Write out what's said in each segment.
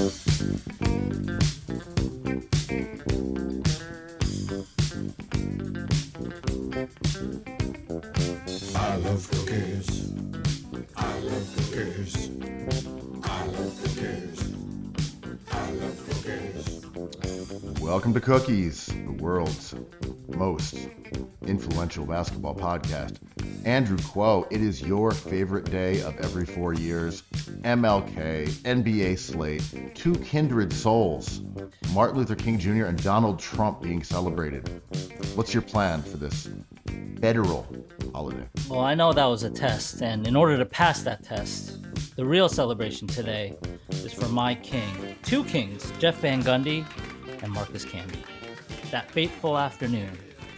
I love cookies. I love cookies. I love cookies. I love cookies. Welcome to Cookies, the world's most influential basketball podcast. Andrew Quo, it is your favorite day of every 4 years. MLK, NBA slate, two kindred souls, Martin Luther King Jr. and Donald Trump being celebrated. What's your plan for this federal holiday? Well, I know that was a test, and in order to pass that test, the real celebration today is for my king. Two kings, Jeff Van Gundy and Marcus Camby. That fateful afternoon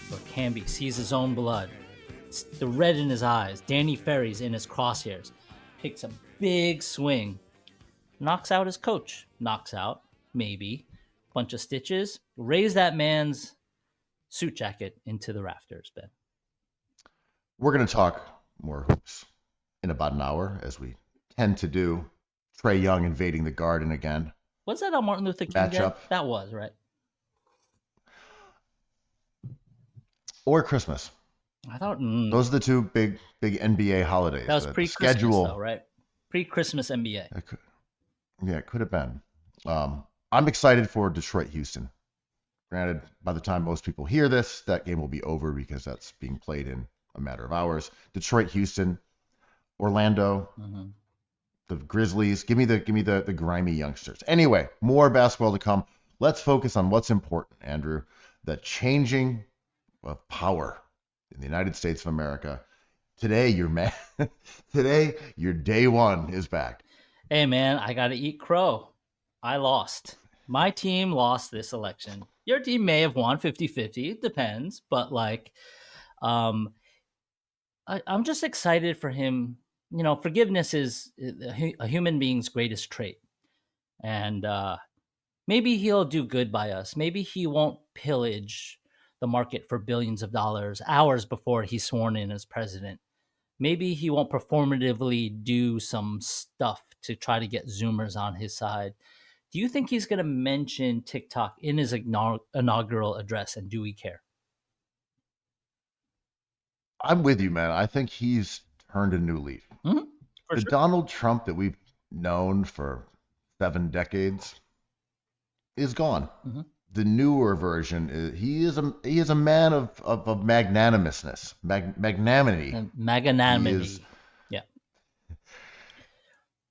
where Camby sees his own blood, the red in his eyes, Danny Ferry's in his crosshairs, takes a big swing, knocks out his coach, knocks out, maybe, bunch of stitches, raise that man's suit jacket into the rafters, Ben. We're going to talk more hoops in about an hour, as we tend to do. Trae Young invading the Garden again. Was that a Martin Luther King Day? Matchup. That was, right? Or Christmas. I thought Those are the two big NBA holidays. that was The pre-Christmas, schedule, though, right? Pre-Christmas NBA. it could have been. I'm excited for Detroit-Houston. Granted, by the time most people hear this, that game will be over because that's being played in a matter of hours. Detroit-Houston, Orlando, the Grizzlies. Give me the grimy youngsters. Anyway, more basketball to come. Let's focus on what's important, Andrew. The changing of power in the United States of America. Today, your day one is back. Hey, man, I got to eat crow. I lost. My team lost this election. Your team may have won 50-50. It depends. But, I'm just excited for him. You know, forgiveness is a human being's greatest trait. And maybe he'll do good by us. Maybe he won't pillage the market for billions of dollars hours before he's sworn in as president. Maybe he won't performatively do some stuff to try to get Zoomers on his side. Do you think he's going to mention TikTok in his inaugural address, and do we care? I'm with you, man. I think he's turned a new leaf. For The sure. Donald Trump that we've known for 7 decades is gone. The newer version he is a man of magnanimousness, magnanimity. And magnanimity. He is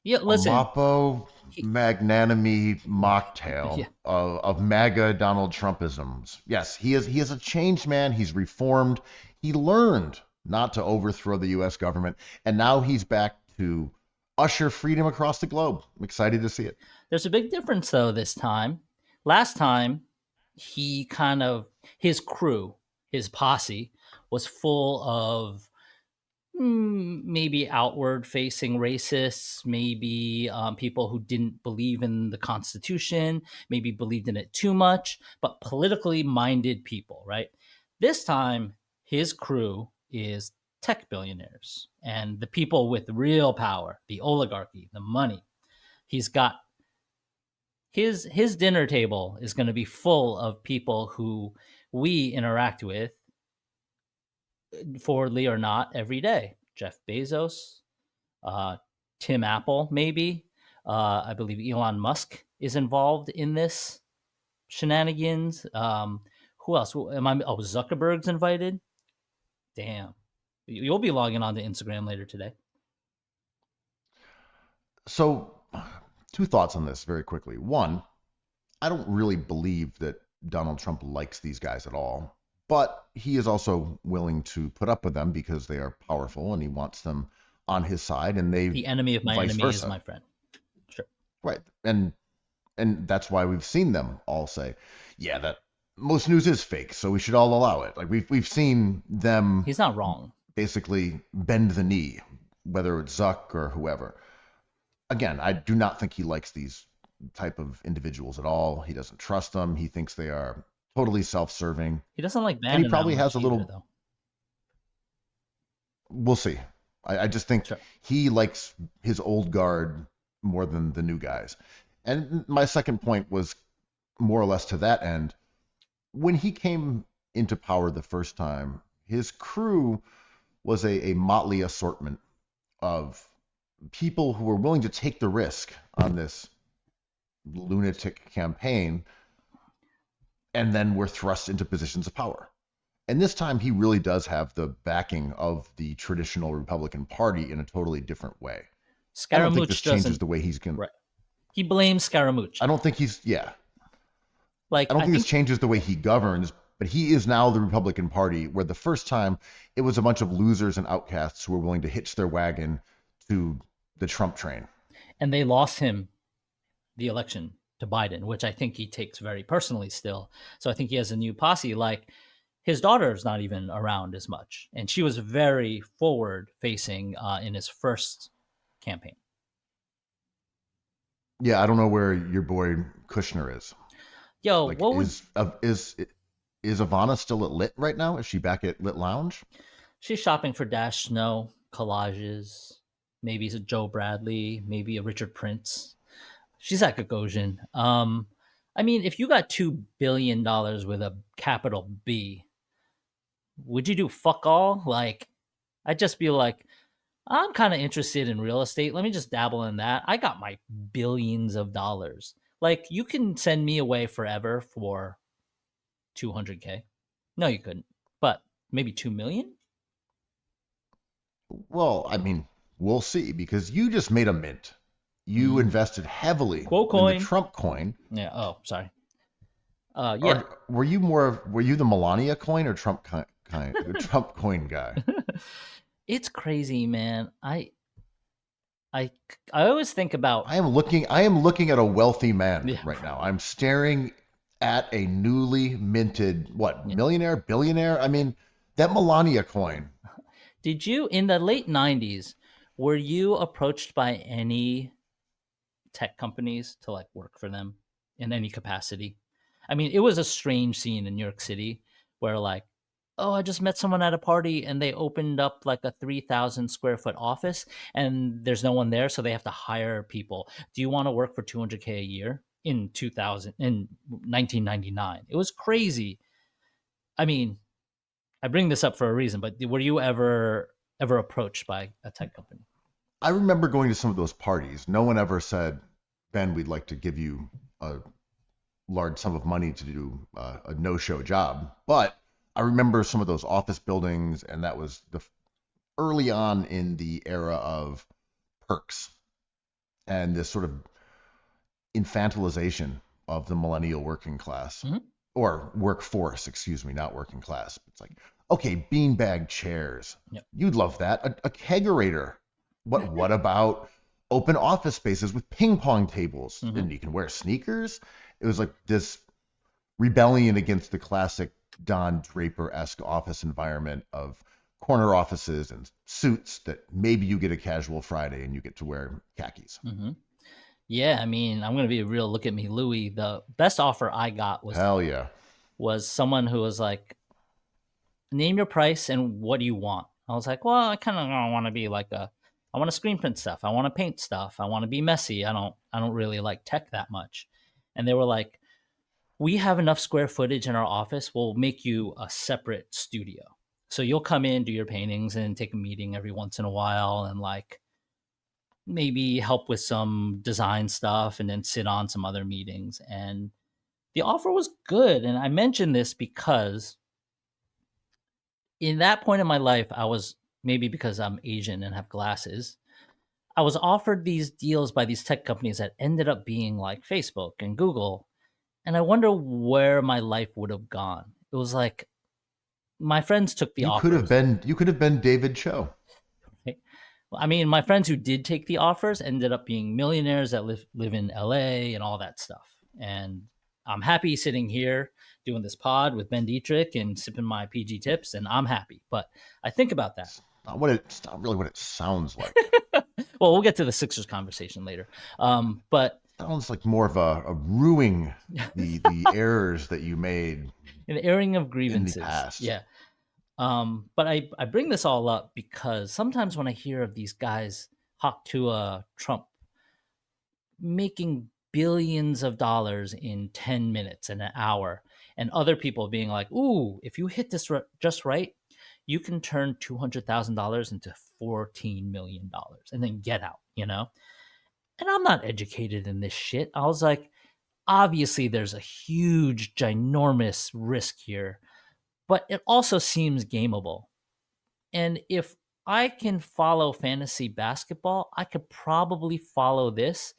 Yeah, listen. Mapo magnanimity mocktail Yeah. of MAGA Donald Trumpisms. Yes, he is a changed man. He's reformed. He learned not to overthrow the U.S. government, and now he's back to usher freedom across the globe. I'm excited to see it. There's a big difference, though, this time. Last time, his crew, his posse, was full of maybe outward-facing racists, maybe people who didn't believe in the Constitution, maybe believed in it too much, but politically minded people, right? This time, his crew is tech billionaires and the people with real power, the oligarchy, the money. He's got his dinner table is going to be full of people who we interact with, forwardly or not, every day. Jeff Bezos, Tim Apple, maybe. I believe Elon Musk is involved in this shenanigans. Who else? Zuckerberg's invited. Damn. You'll be logging on to Instagram later today. So, 2 thoughts on this very quickly. One, I don't really believe that Donald Trump likes these guys at all, but he is also willing to put up with them because they are powerful and he wants them on his side, and they The enemy of my vice enemy versa. is my friend. Sure. Right. And that's why we've seen them all say, yeah, that most news is fake, so we should all allow it. Like we've seen them He's not wrong. basically bend the knee, whether it's Zuck or whoever. Again, I do not think he likes these type of individuals at all. He doesn't trust them. He thinks they are totally self-serving. He doesn't like And he Bannon probably that has a much little- either, though. We'll see. I just think Sure. he likes his old guard more than the new guys. And my second point was more or less to that end. When he came into power the first time, his crew was a motley assortment of people who were willing to take the risk on this lunatic campaign and then were thrust into positions of power. And this time he really does have the backing of the traditional Republican Party in a totally different way. I don't think this Scaramouche changes doesn't. the way he's going to. Right. He blames Scaramouche. I don't think he's, yeah. Like, I don't think this changes the way he governs, but he is now the Republican Party, where the first time it was a bunch of losers and outcasts who were willing to hitch their wagon to the Trump train. And they lost him the election to Biden, which I think he takes very personally still. So I think he has a new posse. Like, his daughter is not even around as much, and she was very forward facing in his first campaign. Yeah, I don't know where your boy Kushner is. Yo, Like, what would is Ivana still at Lit right now? Is she back at Lit Lounge? she's shopping for Dash Snow collages? Maybe a Joe Bradley, maybe a Richard Prince. She's at Gagosian. I mean, if you got $2 billion with a capital B, would you do fuck all? Like, I'd just be like, I'm kind of interested in real estate. Let me just dabble in that. I got my billions of dollars. Like, you can send me away forever for 200K. No, you couldn't. But maybe 2 million? Well, I mean, we'll see, because you just made a mint. You invested heavily in Quocoin. the Trump coin. Yeah. Oh, sorry. Yeah. Were you the Melania coin or Trump coin? Trump coin guy? It's crazy, man. I always think about I am looking at a wealthy man right now. I'm staring at a newly minted millionaire, billionaire. I mean, that Melania coin. Did you, in the late 90s, were you approached by any tech companies to like work for them in any capacity? I mean, it was a strange scene in New York City where like, oh, I just met someone at a party and they opened up like a 3,000 square foot office and there's no one there, so they have to hire people. Do you want to work for 200K a year in 1999? It was crazy. I mean, I bring this up for a reason, but were you ever approached by a tech company? I remember going to some of those parties. No one ever said, Ben, we'd like to give you a large sum of money to do a no-show job. But I remember some of those office buildings, and that was early on in the era of perks and this sort of infantilization of the millennial working class, or workforce, excuse me, not working class. It's like, okay, beanbag chairs. Yep. You'd love that. A kegerator. What about open office spaces with ping pong tables? And you can wear sneakers. It was like this rebellion against the classic Don Draper-esque office environment of corner offices and suits that maybe you get a casual Friday and you get to wear khakis. Yeah, I mean, I'm going to be a real look at me, Louie. The best offer I got was Hell yeah. was someone who was like, name your price and what do you want? I was like, well, I kind of want to be like I want to screen print stuff. I want to paint stuff. I want to be messy. I don't really like tech that much. And they were like, we have enough square footage in our office. We'll make you a separate studio. So you'll come in, do your paintings, and take a meeting every once in a while and like maybe help with some design stuff and then sit on some other meetings. And the offer was good. And I mentioned this because in that point in my life, I was, maybe because I'm Asian and have glasses, I was offered these deals by these tech companies that ended up being like Facebook and Google. And I wonder where my life would have gone. It was like my friends took the offers. You could have been David Cho. Right? I mean, my friends who did take the offers ended up being millionaires that live in LA and all that stuff. And I'm happy sitting here doing this pod with Ben Dietrich and sipping my PG tips, and I'm happy. But I think about that. It's not really what it sounds like. Well, we'll get to the Sixers conversation later. But sounds like more of a ruining the errors that you made. An airing of grievances. In the past. Yeah. But I bring this all up because sometimes when I hear of these guys, Hawk Tuah, Trump, making billions of dollars in 10 minutes and an hour, and other people being like, ooh, if you hit this just right, you can turn $200,000 into $14 million and then get out, you know? And I'm not educated in this shit. I was like, obviously there's a huge, ginormous risk here, but it also seems gameable. And if I can follow fantasy basketball, I could probably follow this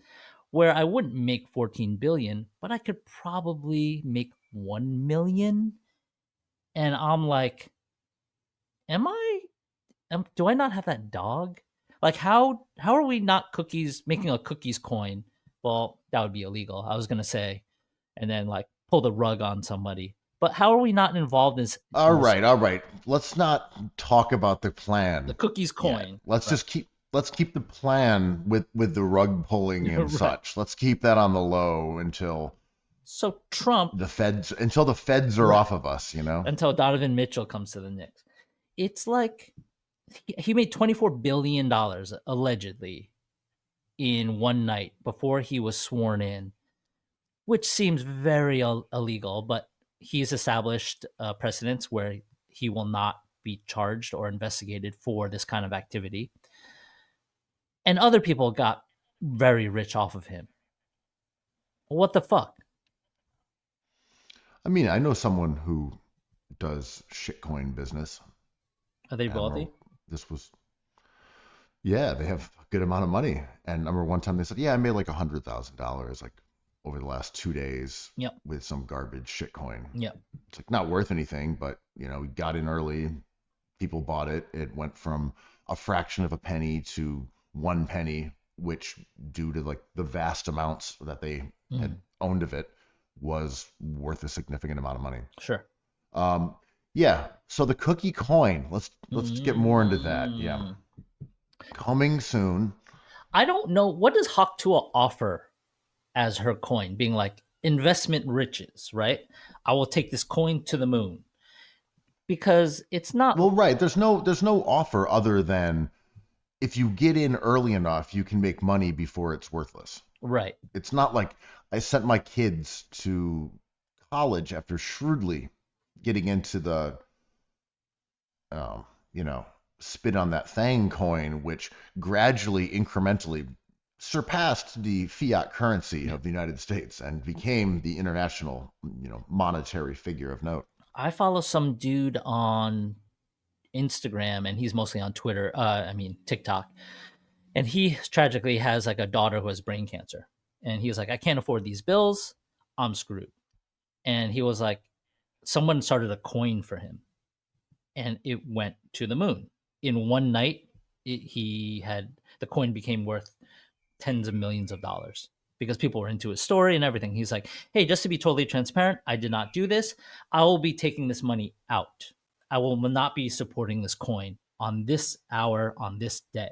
where I wouldn't make 14 billion, but I could probably make 1 million. And I'm like, do I not have that dog? Like how are we not making a cookies coin? Well, that would be illegal. I was going to say, and then like pull the rug on somebody. But how are we not involved in All right. Let's not talk about the plan. the cookies coin? Yet. Let's keep the plan with the rug pulling and Right. such. Let's keep that on the low until Trump the feds are Right. off of us, you know. until Donovan Mitchell comes to the Knicks. It's like he made $24 billion allegedly in one night before he was sworn in, which seems very illegal, but he's established precedents where he will not be charged or investigated for this kind of activity. And other people got very rich off of him. What the fuck? I mean, I know someone who does shitcoin business. Are they Admiral, wealthy? This was, yeah, they have a good amount of money. And I remember one time they said, yeah, I made like $100,000 like over the last 2 days Yep. with some garbage shitcoin. Yep. It's like not worth anything, but you know, we got in early, people bought it. It went from a fraction of a penny to 1 penny, which due to like the vast amounts that they had owned of it was worth a significant amount of money. Sure. Yeah. So the cookie coin, let's get more into that. Yeah. Coming soon. I don't know. What does Haktua offer as her coin? Being like investment riches, right? I will take this coin to the moon. Because it's not Well, right. There's no offer other than if you get in early enough, you can make money before it's worthless. right. It's not like I sent my kids to college after shrewdly getting into the, you know, spit on that thing coin, which gradually, incrementally surpassed the fiat currency of the United States and became the international, you know, monetary figure of note. I follow some dude on Instagram and he's mostly on Twitter, TikTok. And he tragically has like a daughter who has brain cancer. And he was like, I can't afford these bills. I'm screwed. And he was like, someone started a coin for him and it went to the moon. In one night, the coin became worth tens of millions of dollars because people were into his story and everything. He's like, hey, just to be totally transparent, I did not do this. I will be taking this money out. I will not be supporting this coin on this hour, on this day.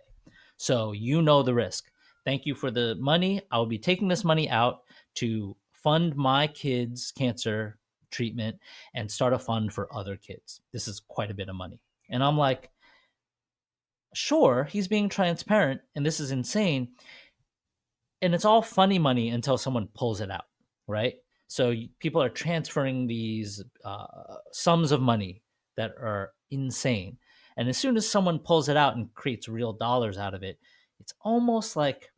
So you know the risk. Thank you for the money. I will be taking this money out to fund my kids' cancer treatment and start a fund for other kids. This is quite a bit of money. And I'm like, sure, he's being transparent and this is insane. And it's all funny money until someone pulls it out, right? So people are transferring these sums of money that are insane. And as soon as someone pulls it out and creates real dollars out of it, it's almost like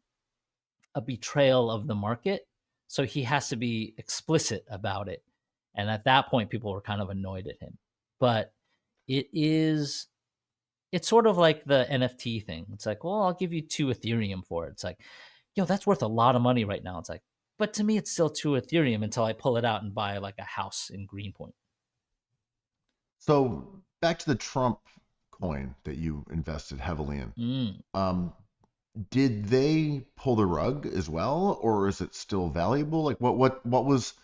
a betrayal of the market. So he has to be explicit about it. And at that point, people were kind of annoyed at him. But it's sort of like the NFT thing. It's like, well, I'll give you 2 Ethereum for it. It's like, yo, that's worth a lot of money right now. It's like, but to me, it's still 2 Ethereum until I pull it out and buy like a house in Greenpoint. So back to the Trump coin that you invested heavily in. Did they pull the rug as well, or is it still valuable? Like what was?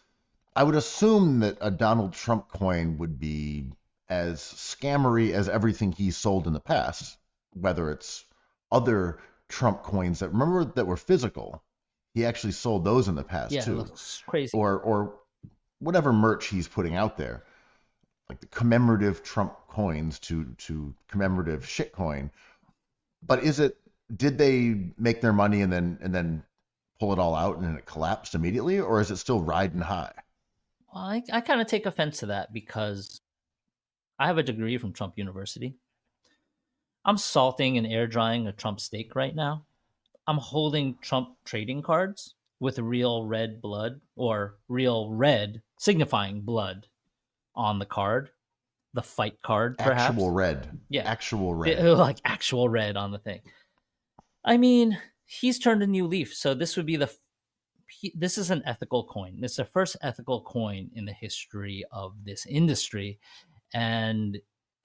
I would assume that a Donald Trump coin would be as scammery as everything he sold in the past, whether it's other Trump coins that were physical. He actually sold those in the past Yeah, it too, looks crazy. or whatever merch he's putting out there, like the commemorative Trump coins to commemorative shitcoin. But did they make their money and then pull it all out and then it collapsed immediately, or is it still riding high? Well, I kind of take offense to that because I have a degree from Trump University. I'm salting and air drying a Trump steak right now. I'm holding Trump trading cards with real red blood or real red signifying blood on the card, the fight card, perhaps. Actual red. Yeah. Actual red. Like actual red on the thing. I mean, he's turned a new leaf. So this would be this is an ethical coin. It's the first ethical coin in the history of this industry. And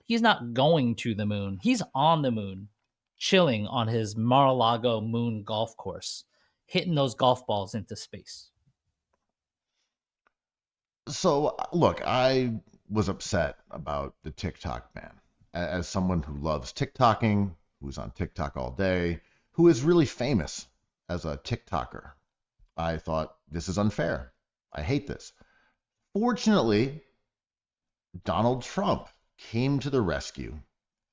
he's not going to the moon. He's on the moon, chilling on his Mar-a-Lago moon golf course, hitting those golf balls into space. So, look, I was upset about the TikTok ban. As someone who loves TikToking, who's on TikTok all day, who is really famous as a TikToker, I thought this is unfair. I hate this. Fortunately, Donald Trump came to the rescue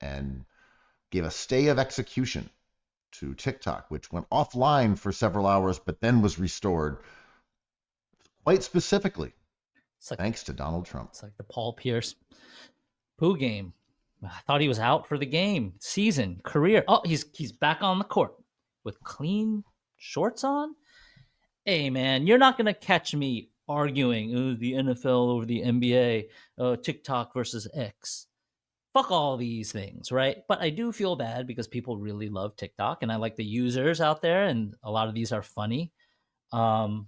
and gave a stay of execution to TikTok, which went offline for several hours, but then was restored quite specifically thanks to Donald Trump. It's like the Paul Pierce poo game. I thought he was out for the game, season, career. Oh, he's back on the court with clean shorts on. Hey, man, you're not going to catch me arguing the NFL over the NBA, TikTok versus X. Fuck all these things, right? But I do feel bad because people really love TikTok, and I like the users out there, and a lot of these are funny. That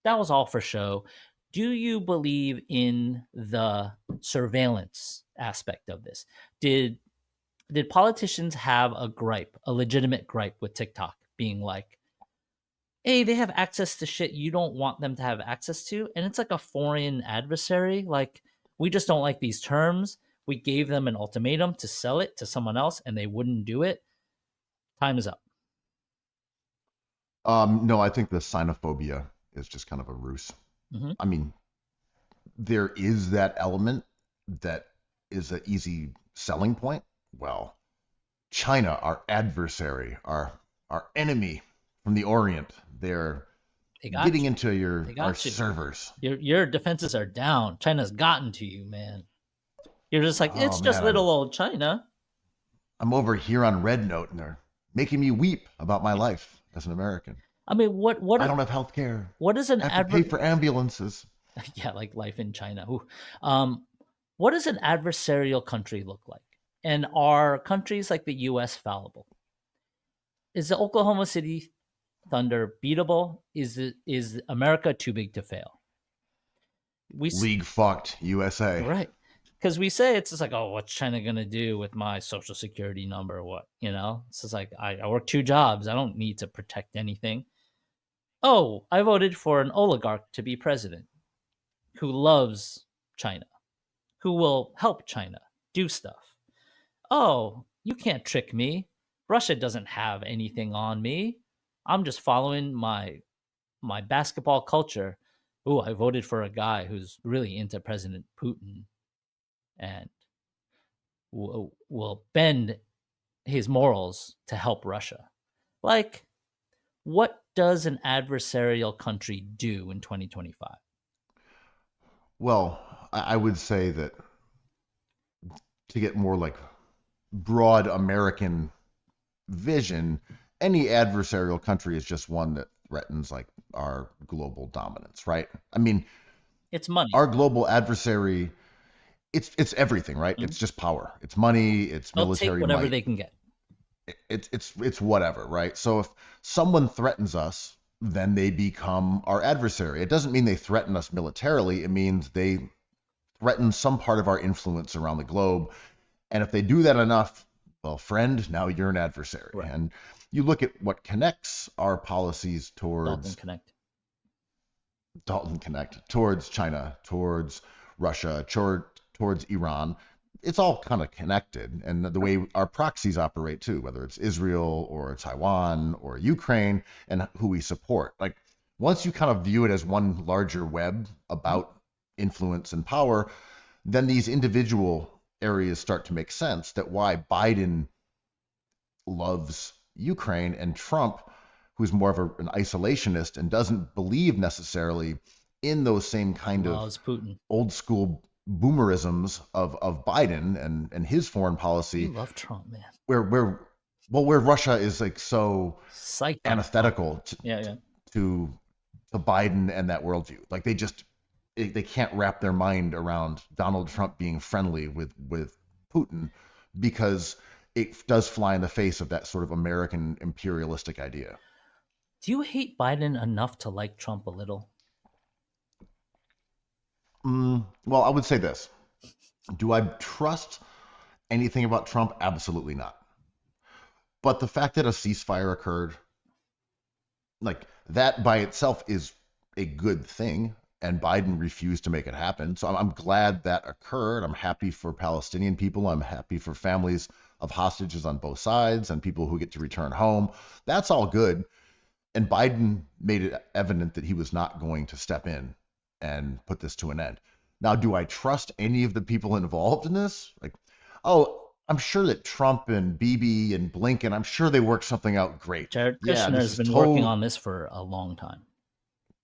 was all for show. Do you believe in the surveillance aspect of this? Did politicians have a legitimate gripe with TikTok being like, hey, they have access to shit you don't want them to have access to, and it's like a foreign adversary. Like, we just don't like these terms. We gave them an ultimatum to sell it to someone else, and they wouldn't do it. Time is up. No, I think the xenophobia is just kind of a ruse. Mm-hmm. I mean, there is that element that is an easy selling point. Well, China, our adversary, our enemy from the Orient, they're getting into our servers. Your defenses are down. China's gotten to you, man. You're just like, it's just little old China. I'm over here on Red Note, and they're making me weep about my life as an American. I mean, what? I don't have health care. What is an I have to pay for ambulances? Yeah, like life in China. What does an adversarial country look like? And are countries like the U.S. fallible? Is the Oklahoma City Thunder beatable? Is America too big to fail? League fucked USA. Right. Because we say it's just like, oh, what's China going to do with my social security number? What, It's just like, I work 2 jobs. I don't need to protect anything. Oh, I voted for an oligarch to be president who loves China, who will help China do stuff. Oh, you can't trick me. Russia doesn't have anything on me. I'm just following my basketball culture. Oh, I voted for a guy who's really into President Putin and will bend his morals to help Russia. Like, what does an adversarial country do in 2025? Well, I would say that to get more like broad American vision, any adversarial country is just one that threatens like our global dominance, right? I mean, it's money. Our global adversary, it's everything, right? Mm-hmm. It's just power. It's money. It's They'll military take whatever might. They can get. It's whatever, right? So if someone threatens us, then they become our adversary. It doesn't mean they threaten us militarily. It means they threaten some part of our influence around the globe. And if they do that enough, well, friend, now you're an adversary. Right. And you look at what connects our policies towards Dalton Connect, towards China, towards Russia, towards Iran. It's all kind of connected, and the way our proxies operate too, whether it's Israel or Taiwan or Ukraine, and who we support. Like, once you kind of view it as one larger web about influence and power, then these individual areas start to make sense. That why Biden loves Ukraine and Trump, who's more of an isolationist and doesn't believe necessarily in those same kind of Loves Putin. old school boomerisms of Biden and his foreign You policy, love Trump, man. where Russia is like so Psyched on antithetical Yeah. to Biden and that worldview. Like they can't wrap their mind around Donald Trump being friendly with Putin because it does fly in the face of that sort of American imperialistic idea. Do you hate Biden enough to like Trump a little? Well, I would say this. Do I trust anything about Trump? Absolutely not. But the fact that a ceasefire occurred, like that by itself is a good thing, and Biden refused to make it happen. So I'm glad that occurred. I'm happy for Palestinian people. I'm happy for families of hostages on both sides and people who get to return home. That's all good. And Biden made it evident that he was not going to step in and put this to an end. Now, do I trust any of the people involved in this? Like, oh, I'm sure that Trump and Bibi and Blinken, I'm sure they worked something out great. Jared Yeah, Kushner this has is been working on this for a long time.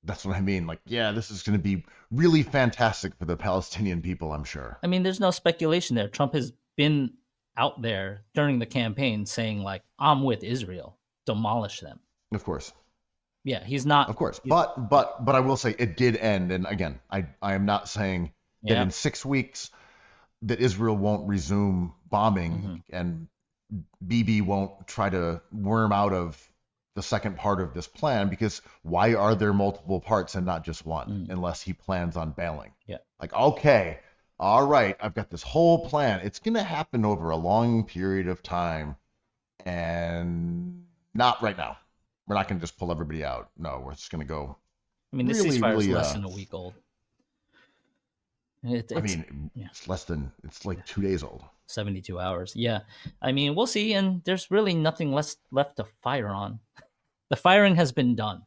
That's what I mean. Like, yeah, this is going to be really fantastic for the Palestinian people, I'm sure. I mean, there's no speculation there. Trump has been out there during the campaign saying, like, I'm with Israel, demolish them. Of course. Yeah, he's not. Of course. But I will say it did end. And again, I am not saying that in 6 weeks that Israel won't resume bombing and Bibi won't try to worm out of the second part of this plan, because why are there multiple parts and not just one unless he plans on bailing? Yeah. Like, okay, all right, I've got this whole plan. It's going to happen over a long period of time and not right now. We're not going to just pull everybody out. No, we're just going to go. I mean, this ceasefire is less than a week old. It's it's like 2 days old. 72 hours. Yeah. I mean, we'll see. And there's really nothing left to fire on. The firing has been done.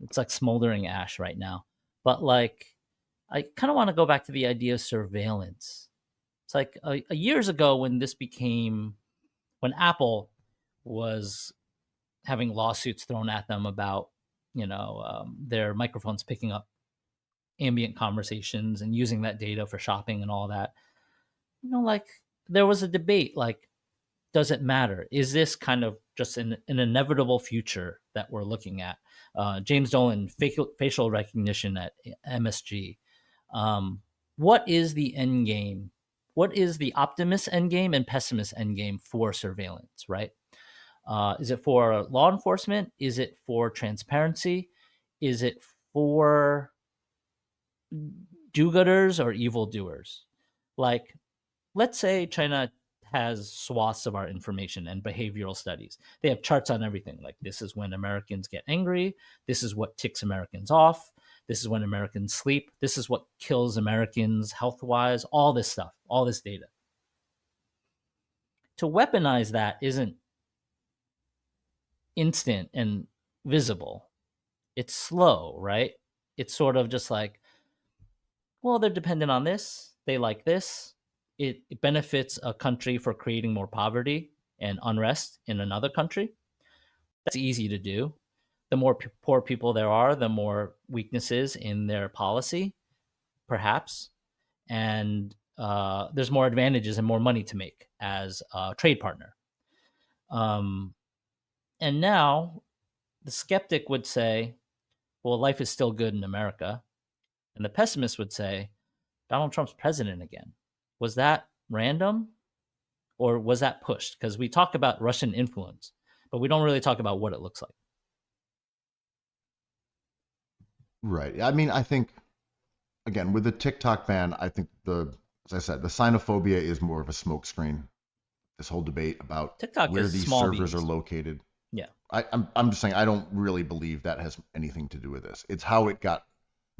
It's like smoldering ash right now. But like, I kind of want to go back to the idea of surveillance. It's like years ago when Apple was having lawsuits thrown at them about, their microphones picking up ambient conversations and using that data for shopping and all that. Like there was a debate, like, does it matter? Is this kind of just an inevitable future that we're looking at? James Dolan, facial recognition at MSG. What is the end game? What is the optimist end game and pessimist end game for surveillance, right? Is it for law enforcement? Is it for transparency? Is it for do-gooders or evildoers? Like, let's say China has swaths of our information and behavioral studies. They have charts on everything. Like, this is when Americans get angry. This is what ticks Americans off. This is when Americans sleep. This is what kills Americans health-wise. All this stuff, all this data. To weaponize that isn't instant and visible. It's slow, right? It's sort of just like, well, they're dependent on this. They like this. It benefits a country for creating more poverty and unrest in another country. That's easy to do. The more poor people there are, the more weaknesses in their policy, perhaps. And there's more advantages and more money to make as a trade partner. And now the skeptic would say, well, life is still good in America. And the pessimist would say, Donald Trump's president again. Was that random or was that pushed? Because we talk about Russian influence, but we don't really talk about what it looks like. Right. I mean, I think, again, with the TikTok ban, I think as I said, the xenophobia is more of a smokescreen. This whole debate about TikTok where is these small servers beans. are located. Yeah. I'm just saying, I don't really believe that has anything to do with this. It's how it got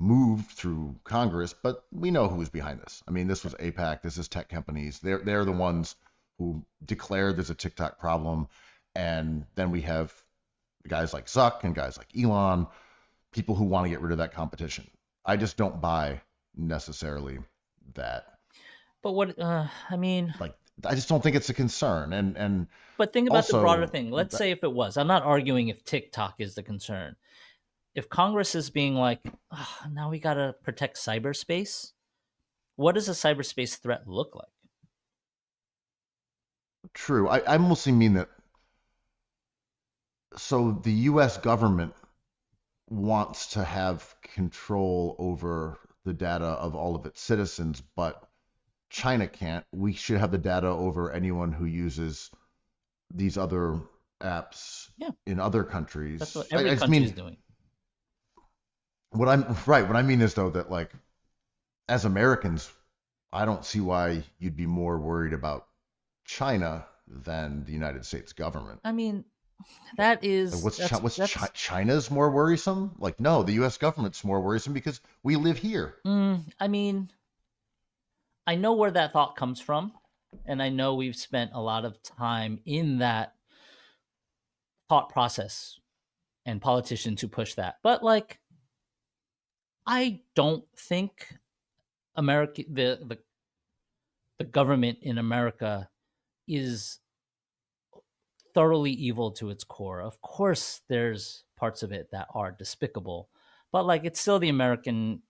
moved through Congress, but we know who was behind this. I mean, this was AIPAC. This is tech companies. They're the ones who declared there's a TikTok problem, and then we have guys like Zuck and guys like Elon, people who want to get rid of that competition. I just don't buy necessarily that. But what I mean, like I just don't think it's a concern. And But think about the broader also, thing. Let's say if it was. I'm not arguing if TikTok is the concern. If Congress is being like, "Ah, now we got to protect cyberspace, what does a cyberspace threat look like?" true. I mostly mean that. So the U.S. government wants to have control over the data of all of its citizens, but China can't. We should have the data over anyone who uses these other apps Yeah, in other that's what countries. every I just country is mean doing. what I'm right. What I mean is though that like as Americans, I don't see why you'd be more worried about China than the United States government. I mean, that Like, is that's China's more worrisome? Like, no, the U.S. government's more worrisome because we live here. I mean, I know where that thought comes from, and I know we've spent a lot of time in that thought process and politicians who push that. But like, I don't think America, the government in America, is thoroughly evil to its core. Of course, there's parts of it that are despicable, but like, it's still the American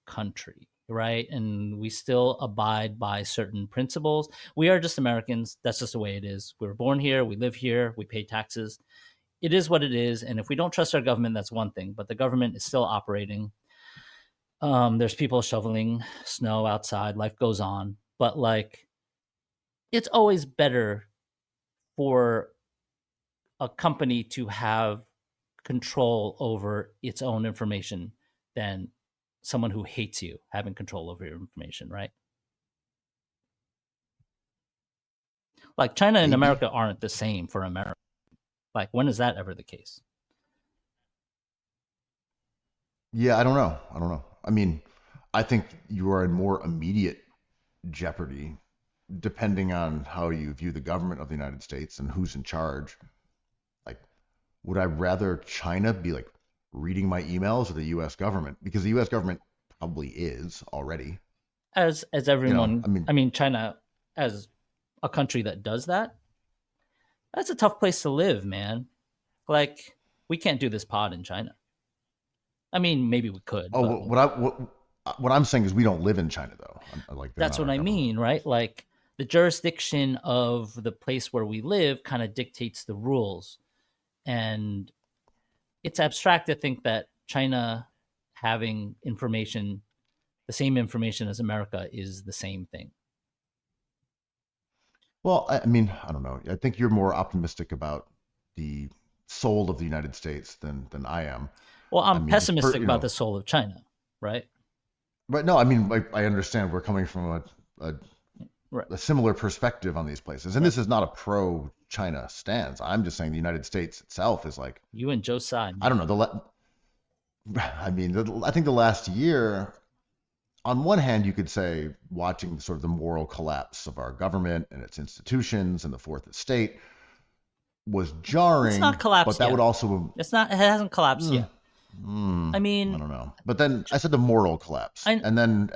country, right? And we still abide by certain principles. We are just Americans. That's just the way it is. We were born here. We live here. We pay taxes. It is what it is. And if we don't trust our government, that's one thing. But the government is still operating. There's people shoveling snow outside. Life goes on. But like, it's always better for a company to have control over its own information than someone who hates you having control over your information, right? Like, China and Maybe. America aren't the same for America. Like, when is that ever the case? Yeah, I don't know. I don't know. I mean, I think you are in more immediate jeopardy depending on how you view the government of the United States and who's in charge. Like, would I rather China be like reading my emails or the US government? Because the US government probably is already. As I everyone, mean, I mean, China as a country that does that, that's a tough place to live, man. Like, we can't do this pod in China. I mean, maybe we could, oh, but what I'm saying is we don't live in China though. Like they're that's not what our I government. mean, right? Like, the jurisdiction of the place where we live kind of dictates the rules. And it's abstract to think that China having information, the same information as America, is the same thing. Well, I mean, I don't know. I think you're more optimistic about the soul of the United States than I am. Well, I I'm mean, just pessimistic about the soul of China, right? but no, I mean, I understand we're coming from a, Right, a similar perspective on these places, and right. this is not a pro-China stance. I'm just saying the United States itself is like, You and Joe Tsai, I don't man. know. I mean, I think the last year, on one hand, you could say watching sort of the moral collapse of our government and its institutions and the fourth estate was It's not jarring, but collapsed that would yet. also It's not. It hasn't collapsed mm, yet. I I mean, don't know. But then I said the moral collapse, I. and then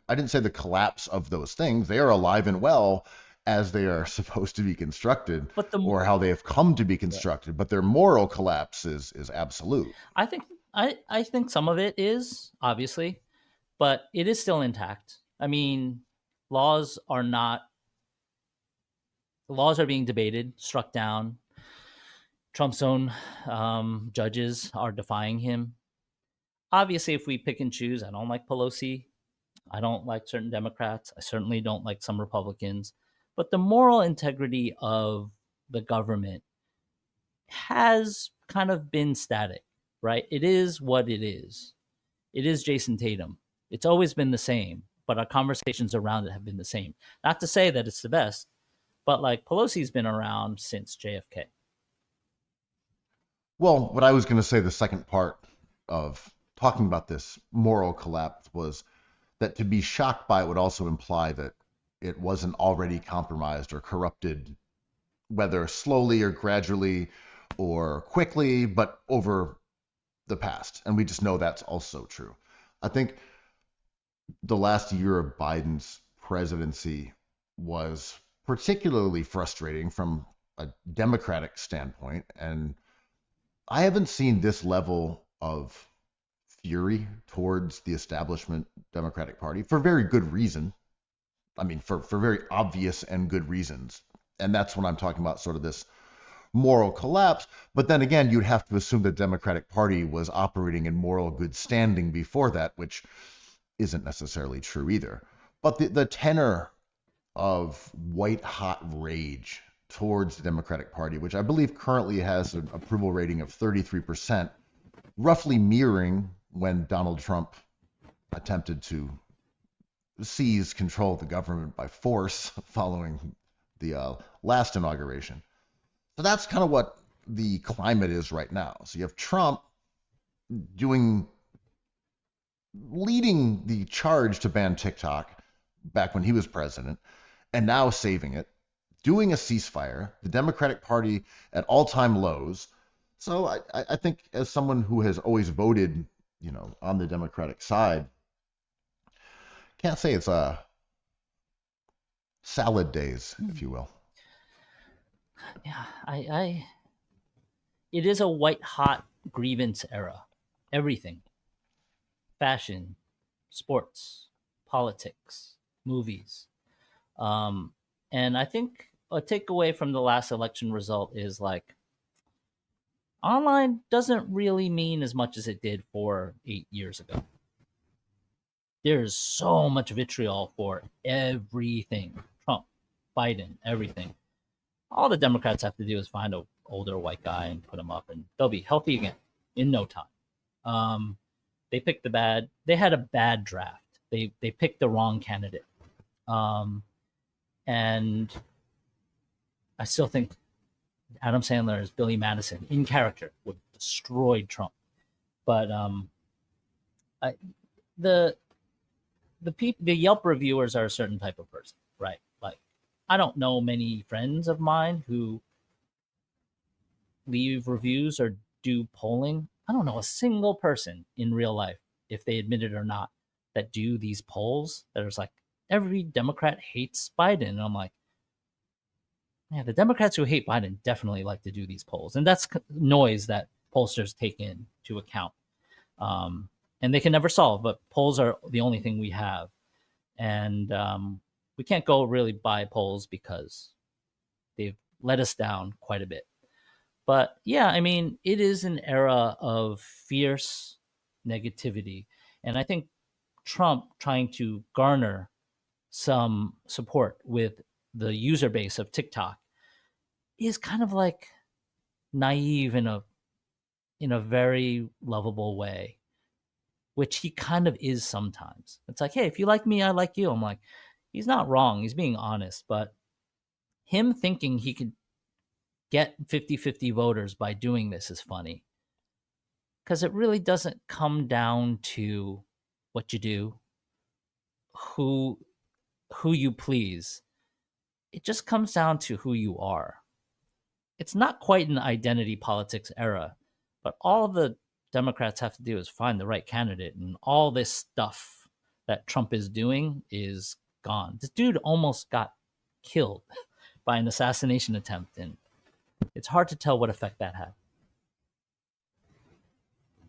I didn't say the collapse of those things. They are alive and well as they are supposed to be constructed, But the. or how they have come to be Right. constructed. But their moral collapse is absolute. I think. I think some of it is obviously, but it is still intact. I mean, laws are not. Laws are being debated, struck down. Trump's own judges are defying him. Obviously, if we pick and choose, I don't like Pelosi. I don't like certain Democrats. I certainly don't like some Republicans. But the moral integrity of the government has kind of been static, right? It is what it is. It is Jason Tatum. It's always been the same, but our conversations around it have been the same. Not to say that it's the best, but like, Pelosi's been around since JFK. Well, what I was going to say, the second part of talking about this moral collapse was that to be shocked by it would also imply that it wasn't already compromised or corrupted, whether slowly or gradually or quickly, but over the past. And we just know that's also true. I think the last year of Biden's presidency was particularly frustrating from a Democratic standpoint. And I haven't seen this level of fury towards the establishment Democratic Party for very good reason. I mean, for very obvious and good reasons. And that's when I'm talking about sort of this moral collapse. But then again, you'd have to assume the Democratic Party was operating in moral good standing before that, which isn't necessarily true either. But the tenor of white hot rage towards the Democratic Party, which I believe currently has an approval rating of 33%, roughly mirroring when Donald Trump attempted to seize control of the government by force following the last inauguration. So that's kind of what the climate is right now. So you have Trump leading the charge to ban TikTok back when he was president, and now saving it, doing a ceasefire, the Democratic Party at all-time lows. So I think as someone who has always voted, on the Democratic side, can't say it's salad days, if you will. Yeah, it is a white hot grievance era. Everything. Fashion, sports, politics, movies. And I think a takeaway from the last election result is like online doesn't really mean as much as it did 8 years ago. There's so much vitriol for everything. Trump, Biden, everything. All the Democrats have to do is find an older white guy and put him up, and they'll be healthy again in no time. They picked they had a bad draft. They picked the wrong candidate. And I still think Adam Sandler as Billy Madison in character would have destroyed Trump. But the Yelp reviewers are a certain type of person, right? Like, I don't know many friends of mine who leave reviews or do polling. I don't know a single person in real life, if they admit it or not, that do these polls that is like, every Democrat hates Biden. And I'm like, yeah, the Democrats who hate Biden definitely like to do these polls. And that's noise that pollsters take into account. And they can never solve, but polls are the only thing we have. And we can't go really by polls because they've let us down quite a bit. But yeah, I mean, it is an era of fierce negativity. And I think Trump trying to garner some support with the user base of TikTok is kind of like naive in a very lovable way, which he kind of is sometimes. It's like, hey, if you like me, I like you. I'm like, he's not wrong. He's being honest. But him thinking he could get 50-50 voters by doing this is funny. Because it really doesn't come down to what you do, who you please. It just comes down to who you are. It's not quite an identity politics era, but all the Democrats have to do is find the right candidate, and all this stuff that Trump is doing is gone. This dude almost got killed by an assassination attempt, and it's hard to tell what effect that had.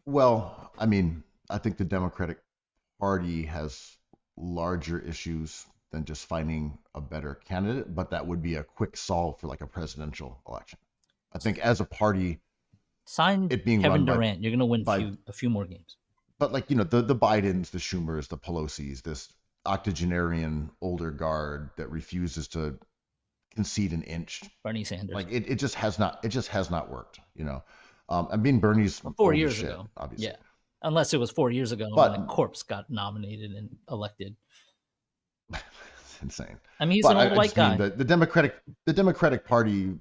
Well, I mean, I think the Democratic Party has larger issues than just finding a better candidate, but that would be a quick solve for like a presidential election. I think as a party, sign it being Kevin run Durant, you're going to win a few more games. But like, the Bidens, the Schumers, the Pelosi's, this octogenarian older guard that refuses to concede an inch. Bernie Sanders. Like it just has not worked, I mean, Bernie's 4 years ago, obviously. Yeah. Unless it was 4 years ago but, when a corpse got nominated and elected. It's insane. I mean, he's an old white guy. The Democratic Party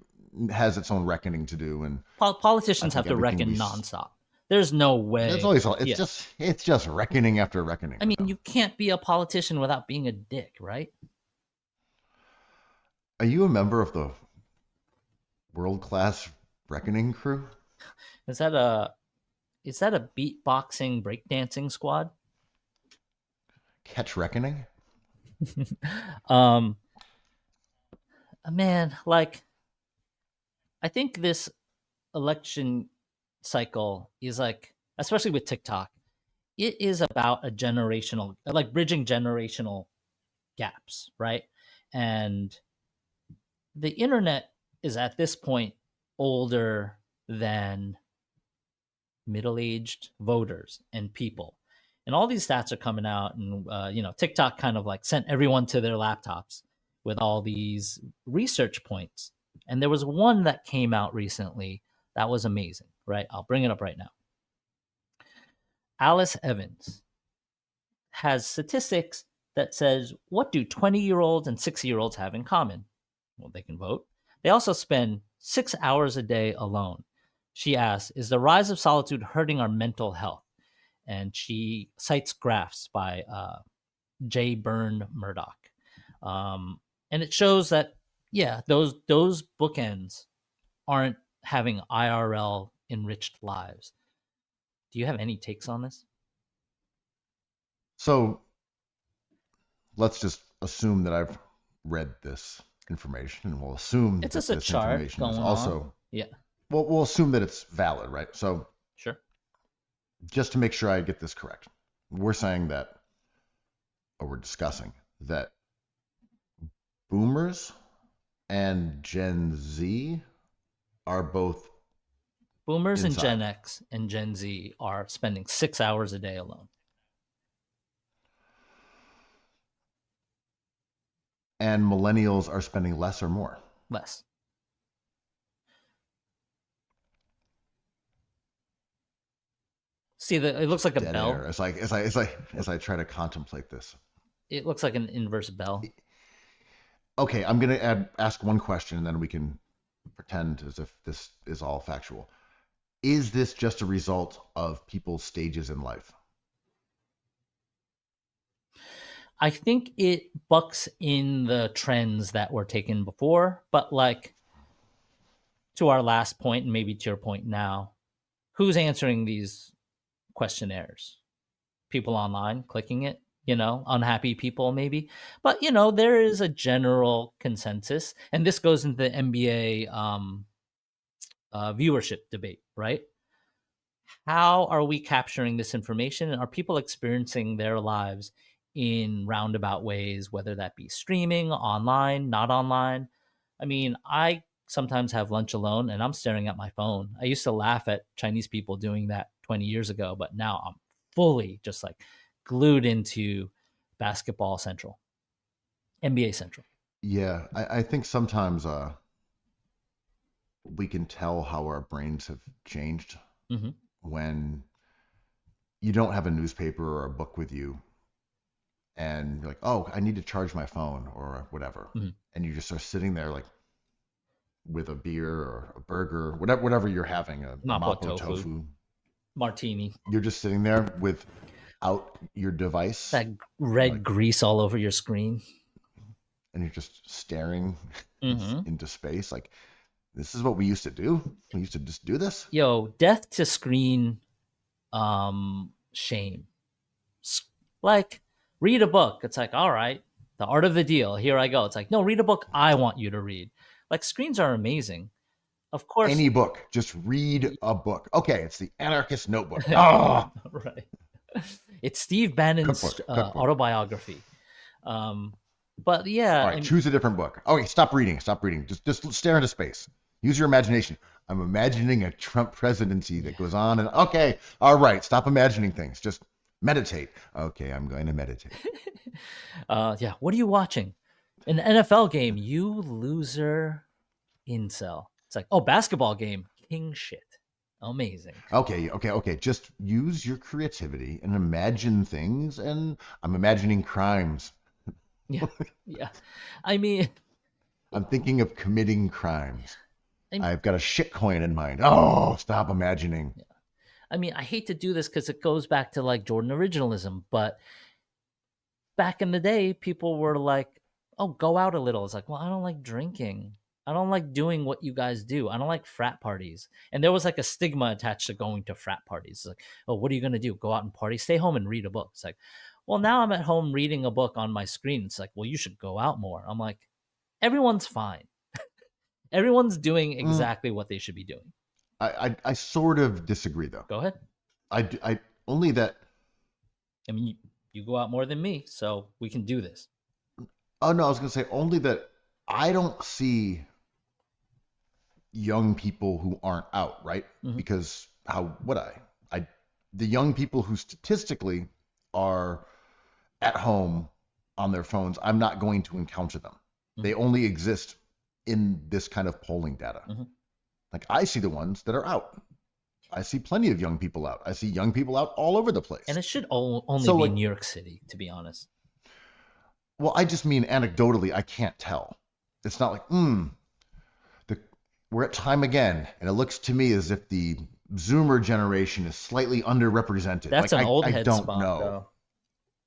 has its own reckoning to do, and politicians have to reckon nonstop. There's no way. It's just reckoning after reckoning. I mean, you can't be a politician without being a dick, right? Are you a member of the World Class Reckoning crew? Is that a beatboxing breakdancing squad? Catch Reckoning? Man, like I think this election cycle is like, especially with TikTok, it is about a generational, like bridging generational gaps, right? And the internet is at this point older than middle-aged voters and people. And all these stats are coming out, and TikTok kind of like sent everyone to their laptops with all these research points. And there was one that came out recently that was amazing, right? I'll bring it up right now. Alice Evans has statistics that says, what do 20-year-olds and 60-year-olds have in common? Well, they can vote. They also spend 6 hours a day alone. She asks, is the rise of solitude hurting our mental health? And she cites graphs by J. Byrne Murdoch. And it shows that, yeah, those bookends aren't having IRL enriched lives. Do you have any takes on this? So let's just assume that I've read this information, and we'll assume It's that just a this chart information is going also on. Yeah, well, we'll assume that it's valid, right? So sure. just to make sure I get this correct, we're saying that, or we're discussing that boomers and Gen Z are both Boomers and inside. Gen X and Gen Z are spending 6 hours a day alone. And millennials are spending less or more. Less. See, it looks like a Dead bell. air. As I try to contemplate this. It looks like an inverse bell. Okay, I'm gonna ask one question, and then we can pretend as if this is all factual. Is this just a result of people's stages in life? I think it bucks in the trends that were taken before, but like to our last point, and maybe to your point now, who's answering these questionnaires? People online clicking it, unhappy people maybe. But, there is a general consensus, and this goes into the NBA viewership debate, right? How are we capturing this information? And are people experiencing their lives in roundabout ways, whether that be streaming, online, not online? I mean, I sometimes have lunch alone and I'm staring at my phone. I used to laugh at Chinese people doing that 20 years ago, but now I'm fully just like glued into Basketball Central, NBA Central. Yeah, I think sometimes we can tell how our brains have changed Mm-hmm. when you don't have a newspaper or a book with you, and you're like, oh, I need to charge my phone or whatever, Mm-hmm. and you just are sitting there like with a beer or a burger, whatever you're having, a Mapo mapo tofu. tofu. Martini. You're just sitting there without your device, That red like, grease all over your screen. and you're just staring Mm-hmm. into space. Like, this is what we used to do. We used to just do this. Yo, death to screen shame. Like, read a book. It's like, all right, The Art of the Deal. Here I go. It's like, no, read a book I want you to read. Like, screens are amazing. Of course. Any book. Just read a book. Okay, it's the Anarchist Notebook. Oh! Right. It's Steve Bannon's Cookbook. autobiography. But yeah. All right, choose a different book. Okay, stop reading. Stop reading. Just stare into space. Use your imagination. I'm imagining a Trump presidency that goes on and okay, all right, stop imagining things. Just meditate. Okay, I'm going to meditate. Yeah, what are you watching? An NFL game, you loser incel. It's like, oh, basketball game, king shit. Amazing. Okay. Just use your creativity and imagine things, and I'm imagining crimes. Yeah. I mean, I'm thinking of committing crimes. I've got a shit coin in mind. Oh, stop imagining. Yeah. I mean, I hate to do this because it goes back to like Jordan originalism, but back in the day, people were like, oh, go out a little. It's like, well, I don't like drinking. I don't like doing what you guys do. I don't like frat parties. And there was like a stigma attached to going to frat parties. It's like, oh, what are you going to do? Go out and party? Stay home and read a book. It's like, well, now I'm at home reading a book on my screen. It's like, well, you should go out more. I'm like, everyone's fine. Everyone's doing exactly what they should be doing. I sort of disagree though. Go ahead. I only that. I mean, you go out more than me, so we can do this. Oh no, I was gonna say only that I don't see young people who aren't out, right? Mhm. Because how would I? The young people who statistically are at home on their phones, I'm not going to encounter them. They only exist in this kind of polling data. Mhm. Like I see the ones that are out. I see plenty of young people out. I see young people out all over the place. And it should only So be like, New York City, to be honest. well, I just mean anecdotally, I can't tell. It's not like, we're at time again, and it looks to me as if the Zoomer generation is slightly underrepresented. That's like an old I head don't spot, know. though.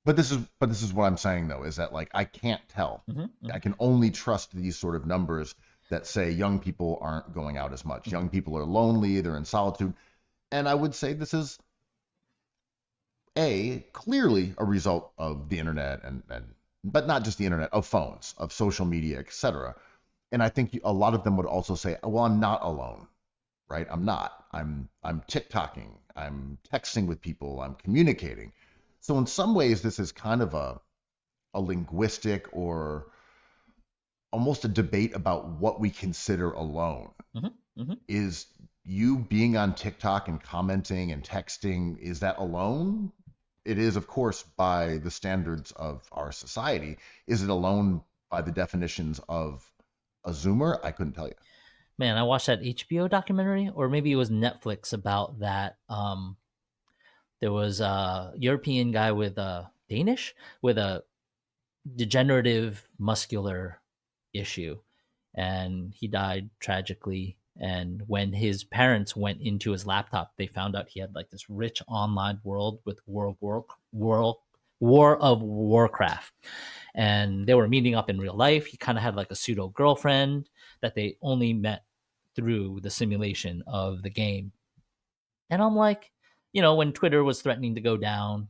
But this is what I'm saying though, is that like I can't tell. Mm-hmm. I can only trust these sort of numbers that say young people aren't going out as much. Young people are lonely, they're in solitude. And I would say this is clearly a result of the internet and but not just the internet, of phones, of social media, etc. And I think a lot of them would also say, well, I'm not alone, right? I'm not. I'm TikToking, I'm texting with people, I'm communicating. So in some ways, this is kind of a linguistic or almost a debate about what we consider alone. Mm-hmm. Mm-hmm. Is you being on TikTok and commenting and texting, is that alone? It is, of course, by the standards of our society. Is it alone by the definitions of a Zoomer? I couldn't tell you. Man, I watched that HBO documentary, or maybe it was Netflix, about that. There was a European guy with Danish with a degenerative muscular issue, and he died tragically. And when his parents went into his laptop, they found out he had like this rich online world with War of Warcraft, and they were meeting up in real life. He kind of had like a pseudo girlfriend that they only met through the simulation of the game. And I'm like, when Twitter was threatening to go down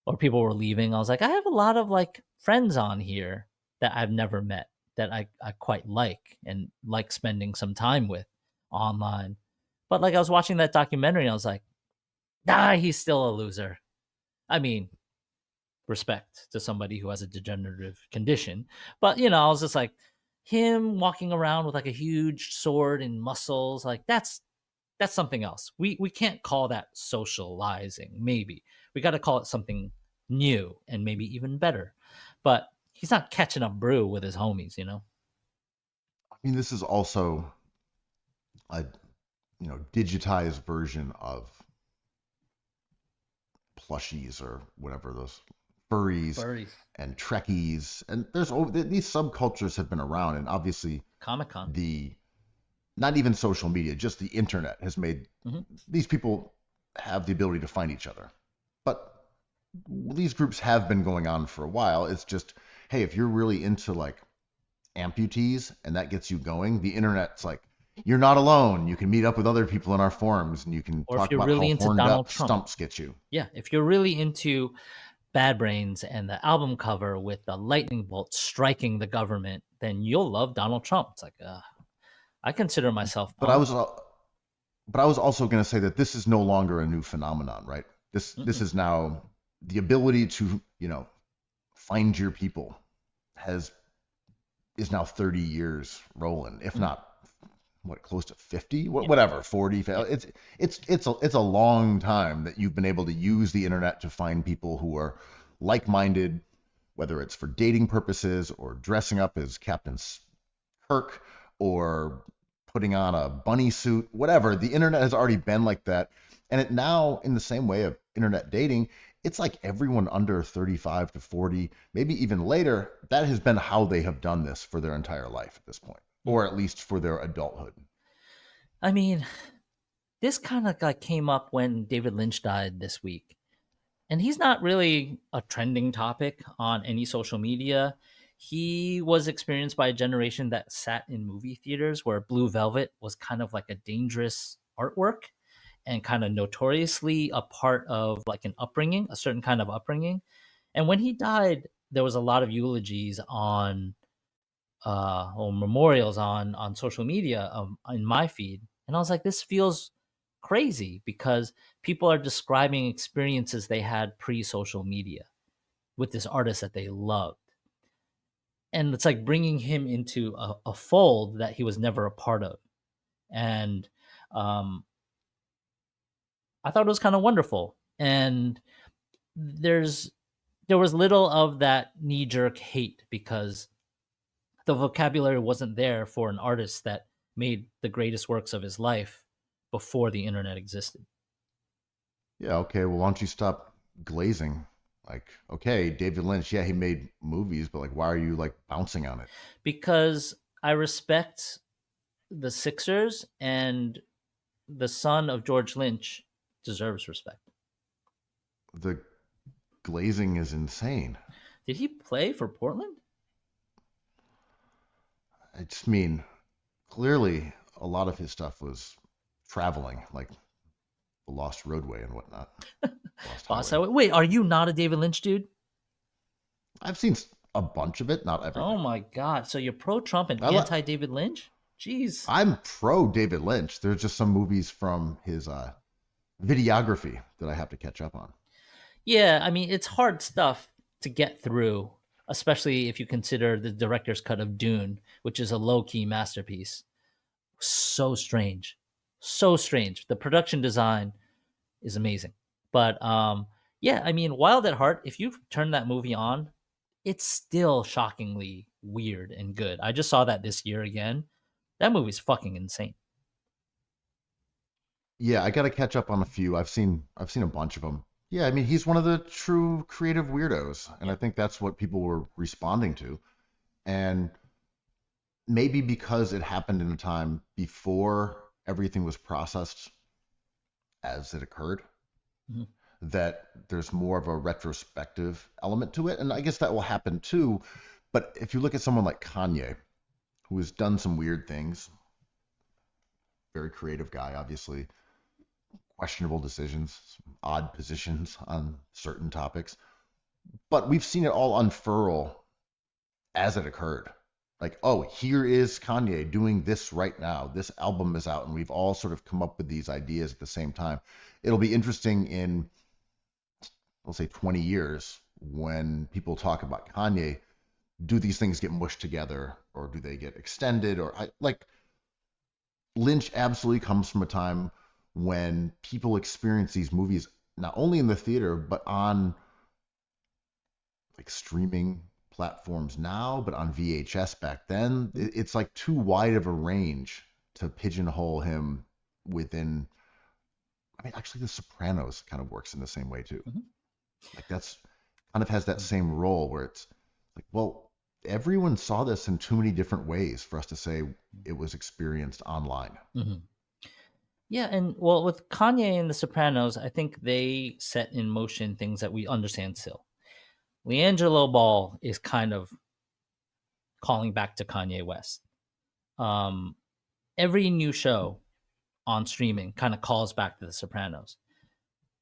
or people were leaving, I was like, I have a lot of like friends on here that I've never met that I quite like and like spending some time with online. But like I was watching that documentary and I was like, he's still a loser. I mean, respect to somebody who has a degenerative condition. But I was just like, him walking around with like a huge sword and muscles, like that's something else. We can't call that socializing. Maybe we got to call it something new and maybe even better. But he's not catching up brew with his homies. I mean, this is also a digitized version of plushies or whatever, those furries and Trekkies, and these subcultures have been around, and obviously Comic-Con. the not even social media, just the internet has made these people have the ability to find each other. But these groups have been going on for a while. It's just, hey, if you're really into like amputees and that gets you going, the internet's like, you're not alone. You can meet up with other people in our forums and you can Or if talk you're about really how into horned Donald up Trump. stumps get you. Yeah, if you're really into Bad Brains and the album cover with the lightning bolt striking the government, then you'll love Donald Trump. It's like, I consider myself But I was also going to say that this is no longer a new phenomenon, right? This is now the ability to, find your people is now 30 years rolling, if not close to 50, whatever, 40. It's a long time that you've been able to use the internet to find people who are like-minded, whether it's for dating purposes or dressing up as Captain Kirk or putting on a bunny suit, whatever. The internet has already been like that. And it now, in the same way of internet dating, it's like everyone under 35 to 40, maybe even later, that has been how they have done this for their entire life at this point, or at least for their adulthood. I mean, this kind of like came up when David Lynch died this week. And he's not really a trending topic on any social media. He was experienced by a generation that sat in movie theaters where Blue Velvet was kind of like a dangerous artwork and kind of notoriously a part of like an upbringing, a certain kind of upbringing. And when he died, there was a lot of eulogies on or memorials on social media in my feed, and I was like, this feels crazy because people are describing experiences they had pre social media with this artist that they loved, and it's like bringing him into a fold that he was never a part of, and um, I thought it was kind of wonderful, and there's there was little of that knee jerk hate because the vocabulary wasn't there for an artist that made the greatest works of his life before the internet existed. Yeah, okay, well, why don't you stop glazing? Like, okay, David Lynch, yeah, he made movies, but like, why are you like bouncing on it? Because I respect the Sixers, and the son of George Lynch deserves respect. The glazing is insane. Did he play for Portland? I just mean, clearly, a lot of his stuff was traveling, like the Lost Roadway and whatnot. Lost Boss Highway. Highway. Wait, are you not a David Lynch dude? I've seen a bunch of it, not Oh everything. my god! So you're pro Trump and I li- anti David Lynch? Jeez. I'm pro David Lynch. There's just some movies from his videography that I have to catch up on. Yeah, I mean, it's hard stuff to get through, especially if you consider the director's cut of Dune, which is a low key masterpiece. So strange. So strange. The production design is amazing. But yeah, I mean, Wild at Heart, if you turn that movie on, it's still shockingly weird and good. I just saw that this year again. That movie's fucking insane. Yeah, I got to catch up on a few. I've seen a bunch of them. Yeah, I mean, he's one of the true creative weirdos, and Yeah. I think that's what people were responding to. And maybe because it happened in a time before everything was processed as it occurred, Mhm. that there's more of a retrospective element to it. And I guess that will happen too. But if you look at someone like Kanye, who has done some weird things, very creative guy, obviously, questionable decisions, some odd positions on certain topics, but we've seen it all unfurl as it occurred. Like, oh, here is Kanye doing this right now. This album is out, and we've all sort of come up with these ideas at the same time. It'll be interesting in, let's say, 20 years when people talk about Kanye. Do these things get mushed together, or do they get extended? Or like Lynch absolutely comes from a time when people experience these movies not only in the theater but on like streaming platforms now, but on VHS back then. It's like too wide of a range to pigeonhole him within. I mean, actually, The Sopranos kind of works in the same way too. Mhm. Like that's kind of has that same role where it's like, well, everyone saw this in too many different ways for us to say it was experienced online. Mhm. Yeah, and well, with Kanye and The Sopranos, I think they set in motion things that we understand still. Leangelo Ball is kind of calling back to Kanye West. Um, every new show on streaming kind of calls back to The Sopranos.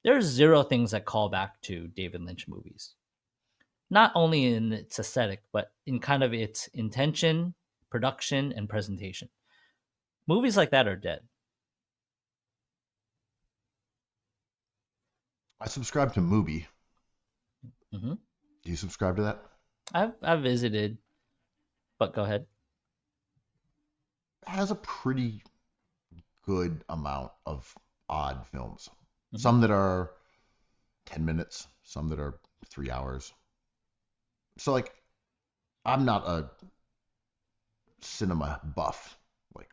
There's zero things that call back to David Lynch movies, not only in its aesthetic, but in kind of its intention, production, and presentation. Movies like that are dead. I subscribe to Mubi. Hmm. Do you subscribe to that? I've visited, but go ahead. It has a pretty good amount of odd films. Mhm. Some that are 10 minutes, some that are 3 hours. So, like, I'm not a cinema buff. Like,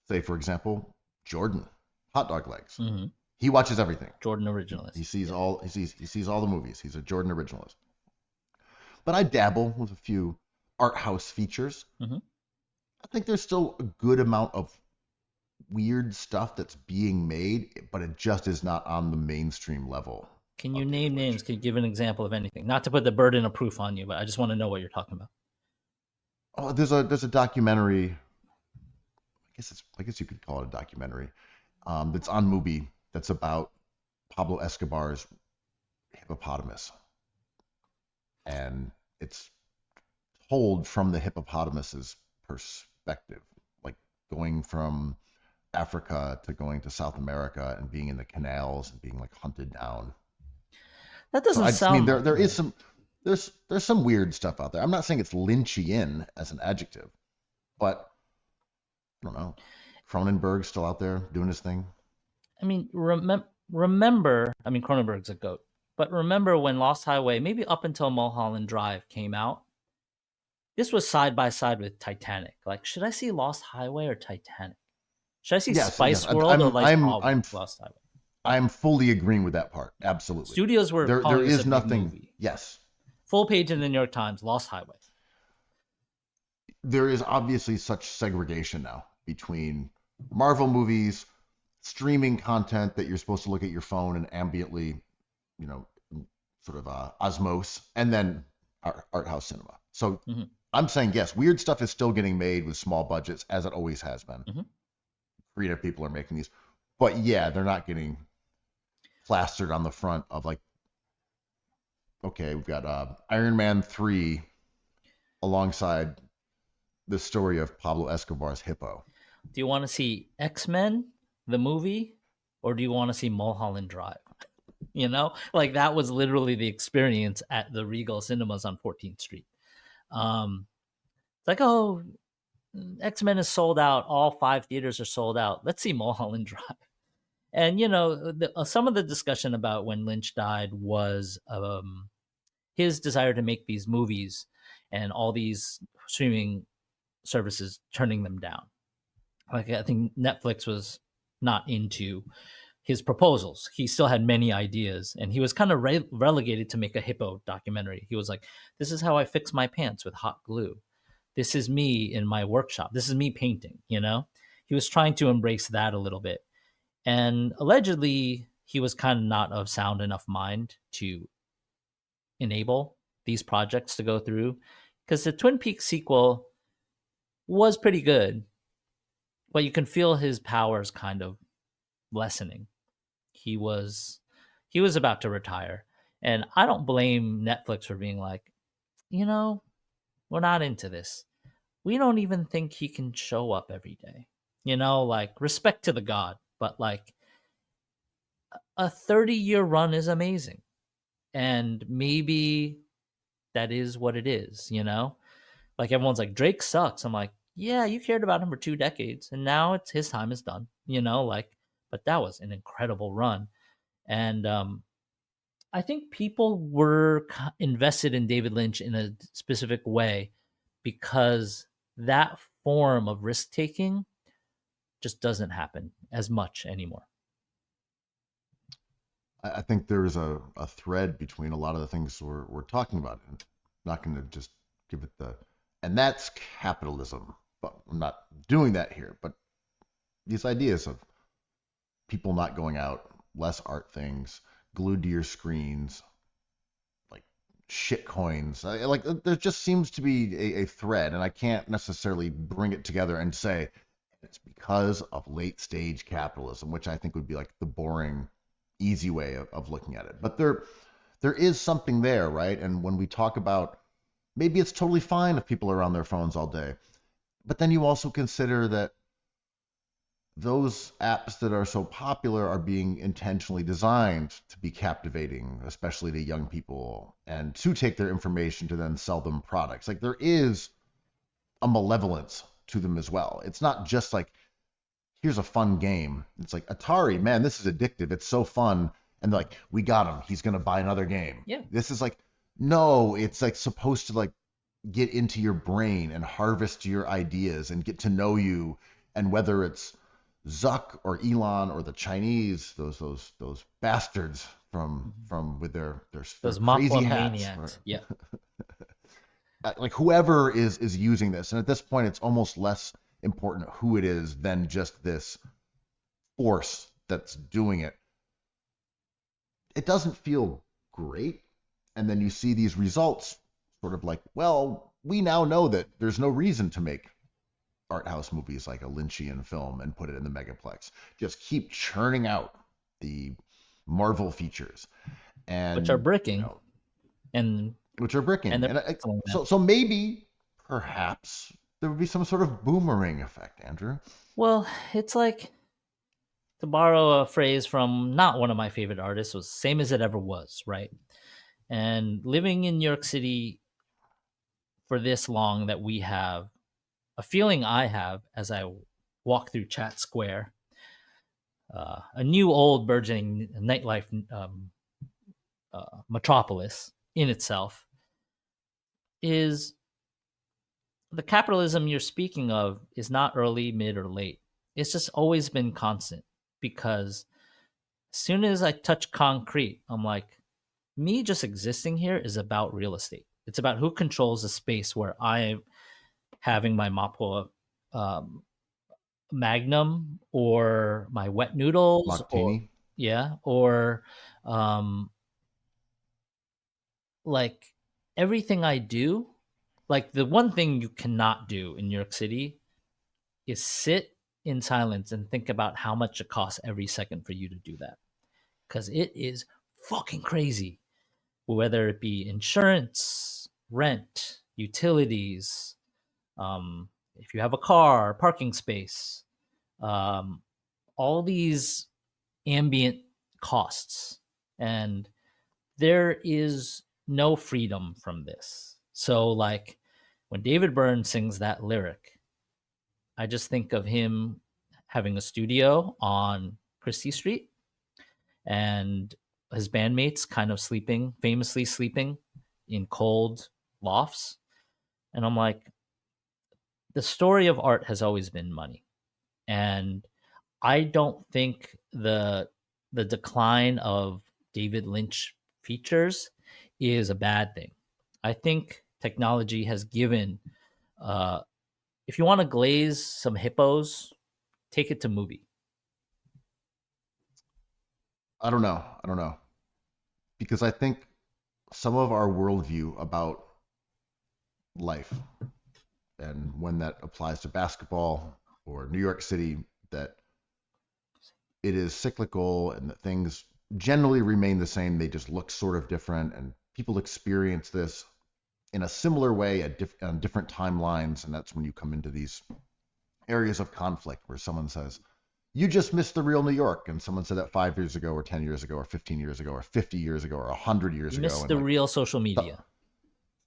say, for example, Jordan, Hot Dog Legs. Hmm. He watches everything. Jordan He originalist. sees Yeah. all he sees all the movies. He's a Jordan originalist. But I dabble with a few art house features. Hmm. I think there's still a good amount of weird stuff that's being made, but it just is not on the mainstream level Can you of David name Lynch. names? Can you give an example of anything? Not to put the burden of proof on you, but I just want to know what you're talking about. Oh, there's a documentary. I guess you could call it a documentary. That's on Mubi. That's about Pablo Escobar's hippopotamus, and it's told from the hippopotamus's perspective, like going from Africa to going to South America and being in the canals and being like hunted down. That So doesn't I just mean sound there like there is it. some there's some weird stuff out there. I'm not saying it's Lynchian as an adjective, but I don't know. Cronenberg's still out there doing his thing. I mean, remember, I mean, Cronenberg's a goat, but remember when Lost Highway, maybe up until Mulholland Drive came out, this was side by side with Titanic. Like, should I see Lost Highway or Titanic? Should I see Yes, yes. Spice World or like Lost Highway? I'm fully agreeing with that part. Absolutely. Studios were There calling this is a big nothing. movie. Yes, Full page in the New York Times, Lost Highway. there is obviously such segregation now between Marvel movies, streaming content that you're supposed to look at your phone and ambiently, you know, sort of osmose, and then art house cinema. So Mhm. I'm saying yes, weird stuff is still getting made with small budgets, as it always has been. Mhm. Creative people are making these, but yeah, they're not getting plastered on the front of like, okay, we've got Iron Man 3 alongside the story of Pablo Escobar's Hippo. Do you want to see X-Men, the movie, or do you want to see Mulholland Drive? You know, like that was literally the experience at the Regal Cinemas on 14th Street. It's like, oh, X-Men is sold out. All 5 theaters are sold out. Let's see Mulholland Drive. And you know, some of the discussion about when Lynch died was his desire to make these movies, and all these streaming services turning them down. Like I think Netflix was not into his proposals. He still had many ideas, and he was kind of relegated to make a hippo documentary. He was like, "This is how I fix my pants with hot glue. This is me in my workshop. This is me painting." You know, he was trying to embrace that a little bit, and allegedly, he was kind of not of sound enough mind to enable these projects to go through, because the Twin Peaks sequel was pretty good, but you can feel his powers kind of lessening. He was he was about to retire, and I don't blame Netflix for being like, you know, we're not into this. We don't even think he can show up every day. You know, like respect to the god, but like a 30-year run is amazing. And maybe that is what it is, you know? Like everyone's like, Drake sucks. I'm like, yeah, you cared about him for 2 decades, and now it's his time is done, you know, like, but that was an incredible run. And I think people were invested in David Lynch in a specific way because that form of risk taking just doesn't happen as much anymore. I think there's a thread between a lot of the things we're talking about. And I'm not going to just give it and that's capitalism. But I'm not doing that here. But these ideas of people not going out, less art things, glued to your screens, like shit coins. Like there just seems to be a thread, and I can't necessarily bring it together and say it's because of late stage capitalism, which I think would be like the boring, easy way of looking at it. But there is something there, right? And when we talk about maybe it's totally fine if people are on their phones all day, but then you also consider that those apps that are so popular are being intentionally designed to be captivating, especially to young people, and to take their information to then sell them products. Like there is a malevolence to them as well. It's not just like, here's a fun game. It's like Atari, man, this is addictive. It's so fun. And they're like, we got him. He's going to buy another game. Yeah. This is like, no, it's like supposed to like get into your brain and harvest your ideas and get to know you. And whether it's Zuck or Elon or the Chinese, those bastards from with their Those crazy Mappa hats, maniacs. Yeah. like whoever is using this, and at this point, it's almost less important who it is than just this force that's doing it. It doesn't feel great, and then you see these results, sort of like, well, we now know that there's no reason to make art house movies like a Lynchian film and put it in the megaplex. Just keep churning out the Marvel features, and Which are bricking. And which are bricking. and And so maybe, perhaps, there would be some sort of boomerang effect, Andrew. Well, it's like, to borrow a phrase from not one of my favorite artists, was same as it ever was, right? And living in New York City for this long, that we have a feeling I have as I walk through Chat Square, a new old burgeoning nightlife metropolis in itself, is the capitalism you're speaking of is not early, mid, or late. It's just always been constant, because as soon as I touch concrete, I'm like, me just existing here is about real estate. It's about who controls the space where I am having my Mapua um, Magnum, or my wet noodles, or Martini. yeah, or um, like everything I do. Like, the one thing you cannot do in New York City is sit in silence and think about how much it costs every second for you to do that, because it is fucking crazy. Whether it be insurance, rent, utilities, if you have a car, parking space, um, all these ambient costs, and there is no freedom from this. So, like, when David Byrne sings that lyric, I just think of him having a studio on Christie Street, and his bandmates kind of sleeping, famously sleeping in cold lofts. And I'm like, the story of art has always been money. And I don't think the decline of David Lynch features is a bad thing. I think technology has given, uh, if you want to glaze some hippos, take it to movie. I don't know. I don't know. Because I think some of our worldview about life, and when that applies to basketball or New York City, that it is cyclical and that things generally remain the same. They just look sort of different, and people experience this in a similar way on different timelines. And that's when you come into these areas of conflict where someone says, you just missed the real New York. And someone said that 5 years ago, or 10 years ago, or 15 years ago, or 50 years ago, or 100 years You ago. missed And the like, real social media.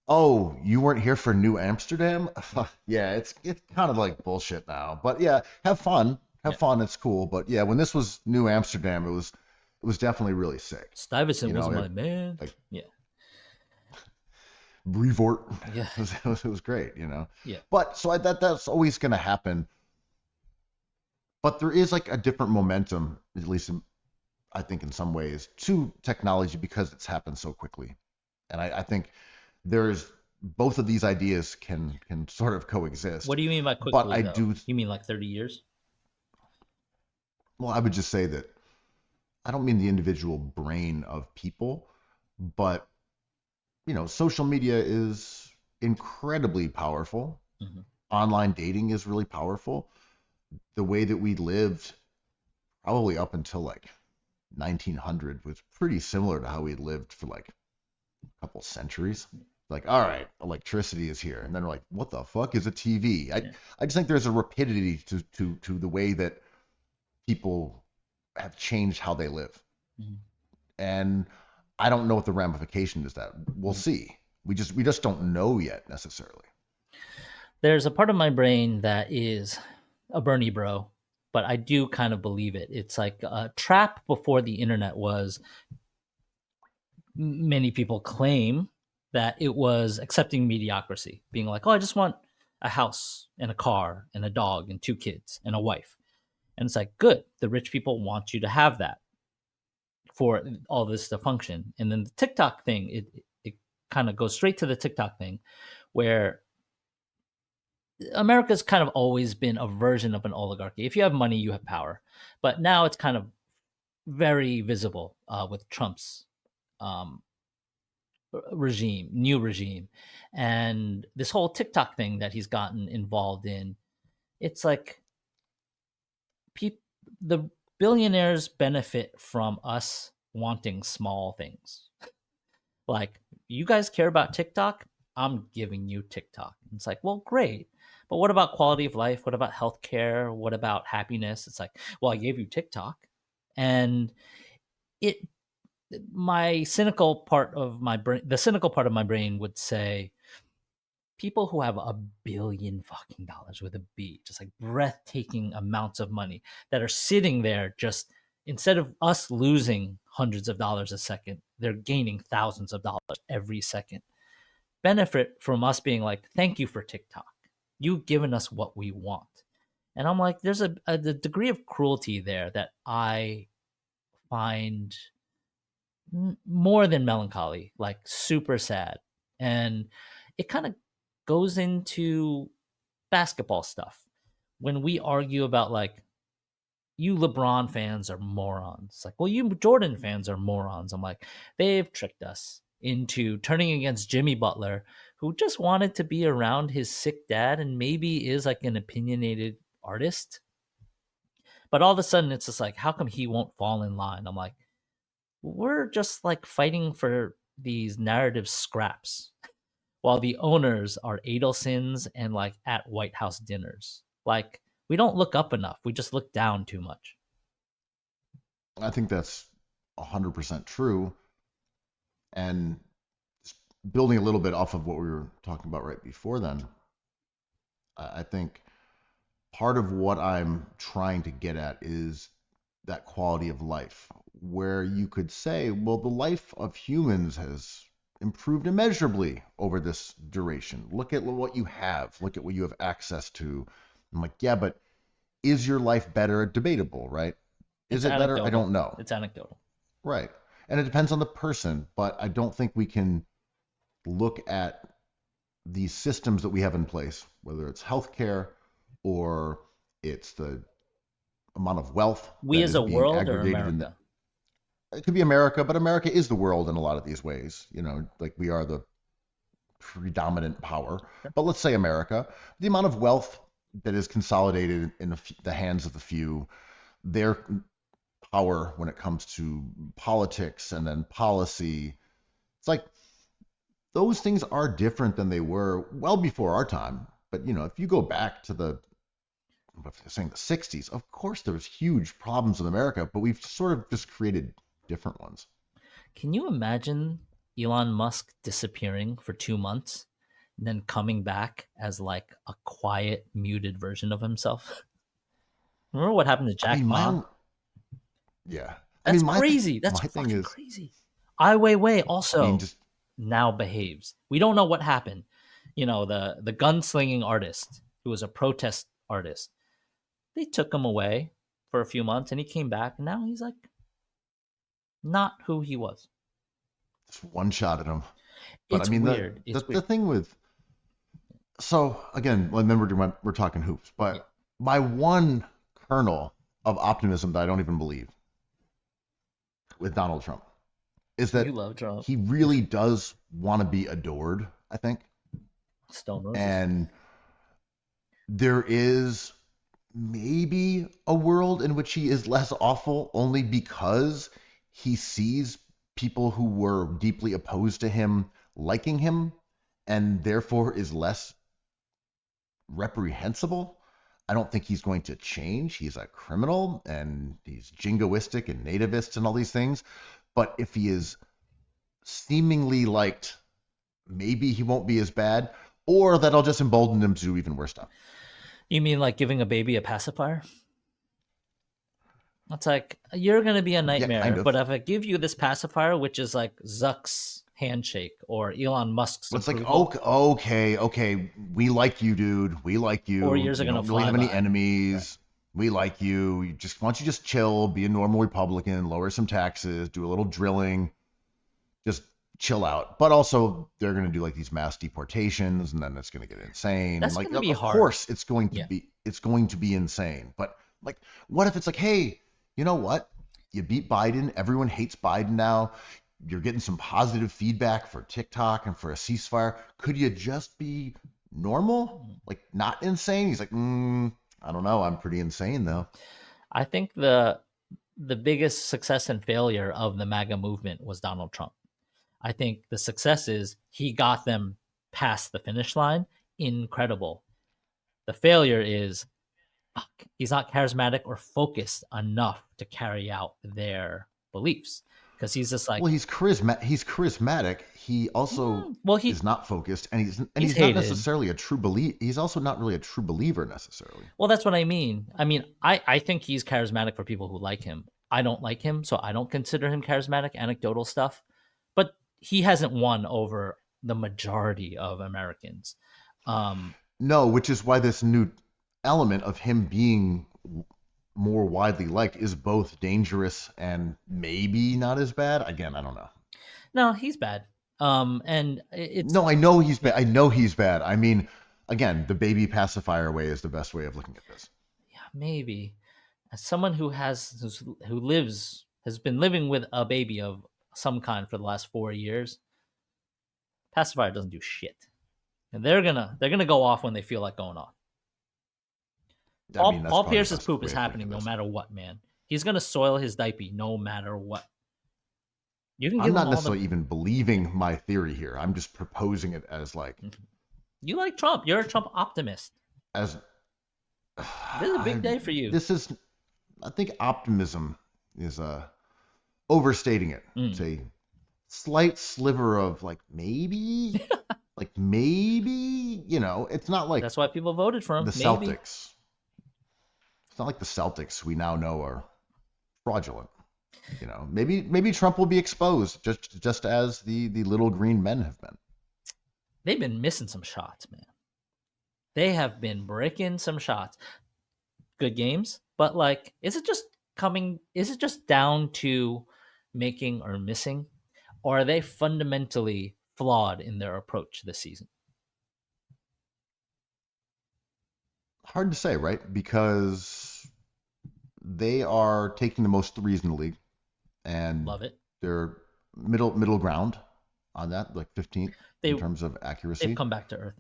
oh, you weren't here for New Amsterdam? Yeah, it's kind of like bullshit now. But yeah, have fun. Have Yeah. fun. It's cool. But yeah, when this was New Amsterdam, it was definitely really sick. Stuyvesant You was know, my man. like Yeah. Brevoort. Yeah. It was great, you know. Yeah. But so that's always going to happen. But there is like a different momentum, at least I think in some ways, to technology because it's happened so quickly. And I think there's both of these ideas can sort of coexist. What do you mean by But quickly, I though? do, You mean like 30 years? well, I would just say that I don't mean the individual brain of people, but you know, social media is incredibly powerful. Hmm. Online dating is really powerful. The way that we lived probably up until like 1900 was pretty similar to how we lived for like a couple centuries. Like, all right, electricity is here, and then we're like, what the fuck is a TV? Yeah. I just think there's a rapidity to the way that people have changed how they live, Hmm. and I don't know what the ramification is. That we'll Hmm. see. We just don't know yet necessarily. There's a part of my brain that is a Bernie bro, but I do kind of believe it. It's like a trap before the internet was, many people claim that it was accepting mediocrity, being like, oh, I just want a house and a car and a dog and two kids and a wife. And it's like, good. The rich people want you to have that for all this to function. And then the TikTok thing, it kind of goes straight to the TikTok thing, where America's kind of always been a version of an oligarchy. If you have money, you have power. But now it's kind of very visible with Trump's um, regime, new regime, and this whole TikTok thing that he's gotten involved in. It's like the billionaires benefit from us wanting small things. Like, you guys care about TikTok? I'm giving you TikTok. It's like, well, great. But what about quality of life? What about healthcare? What about happiness? It's like, well, I gave you TikTok, and it my cynical part of my brain, the cynical part of my brain would say people who have $1 billion with a B, just like breathtaking amounts of money that are sitting there just instead of us losing hundreds of dollars a second, they're gaining thousands of dollars every second. Benefit from us being like, thank you for TikTok. You've given us what we want. And I'm like, there's a degree of cruelty there that I find more than melancholy, like super sad. And it kind of goes into basketball stuff. When we argue about like, you LeBron fans are morons. It's like, well, you Jordan fans are morons. I'm like, they've tricked us into turning against Jimmy Butler, who just wanted to be around his sick dad and maybe is like an opinionated artist. But all of a sudden, it's just like, how come he won't fall in line? I'm like, we're just like fighting for these narrative scraps while the owners are Adelsons and like at White House dinners. Like, we don't look up enough. We just look down too much. I think that's 100% true. And building a little bit off of what we were talking about right before then, I think part of what I'm trying to get at is that quality of life, where you could say, well, the life of humans has improved immeasurably over this duration. Look at what you have. Look at what you have access to. I'm like, yeah, but is your life better? Debatable, right? Is it better? I don't know. It's anecdotal. Right. And it depends on the person, but I don't think we can look at the systems that we have in place, whether it's healthcare or it's the amount of wealth we as a world or America? It could be America, but America is the world in a lot of these ways. You know, like we are the predominant power. But let's say America, the amount of wealth that is consolidated in the hands of the few, their power when it comes to politics and then policy, it's like those things are different than they were well before our time. But you know, if you go back to the 60s, of course there was huge problems in America, but we've sort of just created different ones. Can you imagine Elon Musk disappearing for 2 months and then coming back as like a quiet, muted version of himself? Remember what happened to Jack Ma? Yeah. That's crazy. That's fucking crazy. Ai Weiwei also now behaves. We don't know what happened. You know, the gunslinging artist who was a protest artist. They took him away for a few months and he came back and now he's like not who he was. Just one shot at him. But it's weird. The thing with, so again, remember we're talking hoops, but my one kernel of optimism that I don't even believe with Donald Trump is that he really does want to be adored, I think. Stone Roses. And there is maybe a world in which he is less awful only because he sees people who were deeply opposed to him liking him and therefore is less reprehensible. I don't think he's going to change. He's a criminal and he's jingoistic and nativist and all these things. But if he is seemingly liked, maybe he won't be as bad, or that'll just embolden him to do even worse stuff. You mean like giving a baby a pacifier? It's like, you're going to be a nightmare, kind of. But if I give you this pacifier, which is like Zuck's handshake or Elon Musk's approval, like, okay, we like you, dude. We like you. 4 years are going to fly. We don't have any enemies. Yeah. We like you. Why don't you just chill, be a normal Republican, lower some taxes, do a little drilling, just chill out. But also, they're going to do like these mass deportations, and then it's going to get insane. That's like, going to be hard. Of course, it's going to be insane. But like, what if it's like, hey, you know what? You beat Biden. Everyone hates Biden now. You're getting some positive feedback for TikTok and for a ceasefire. Could you just be normal? Like, not insane? He's like, I don't know. I'm pretty insane, though. I think the biggest success and failure of the MAGA movement was Donald Trump. I think the success is he got them past the finish line. Incredible. The failure is he's not charismatic or focused enough to carry out their beliefs because he's just like, Well, he's charismatic. He also well, is not focused, and he's not hated. necessarily a true believer. He's also not really a true believer necessarily. Well, that's what I mean. I think he's charismatic for people who like him. I don't like him, so I don't consider him charismatic, anecdotal stuff. But he hasn't won over the majority of Americans. No, which is why this new element of him being more widely liked is both dangerous and maybe not as bad. Again, I don't know. No, he's bad. And it's No, I know he's bad. I know he's bad. I mean, again, the baby pacifier way is the best way of looking at this. Yeah, maybe. As someone who has been living with a baby of some kind for the last 4 years, pacifier doesn't do shit. And they're gonna go off when they feel like going off. Paul Pierce's poop is happening no matter what, man. He's gonna soil his diaper no matter what. I'm not necessarily even believing my theory here. I'm just proposing it as like. You like Trump. You're a Trump optimist. This is a big day for you. I think optimism is overstating it. It's a slight sliver of like maybe, it's not like. That's why people voted for him. The Celtics. It's not like the Celtics we now know are fraudulent. Maybe Trump will be exposed just as the little green men have been. They've been missing some shots, man. They have been breaking some shots. Good games, but is it just down to making or missing, or are they fundamentally flawed in their approach this season? Hard to say, right? Because they are taking the most threes in the league. And love it. They're middle ground on that, like 15th in terms of accuracy. They've come back to earth.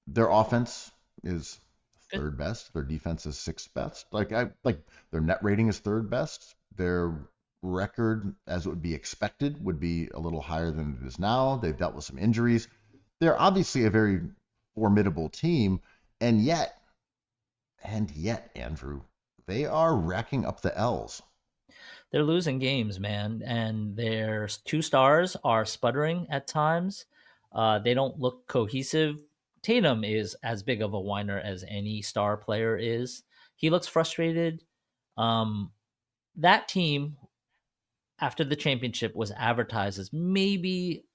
Their offense is third best. Their defense is sixth best. Their net rating is third best. Their record, as it would be expected, would be a little higher than it is now. They've dealt with some injuries. They're obviously a very formidable team, and yet, Andrew, they are racking up the L's. They're losing games, man, and their two stars are sputtering at times. They don't look cohesive. Tatum is as big of a whiner as any star player is. He looks frustrated. That team, after the championship, was advertised as maybe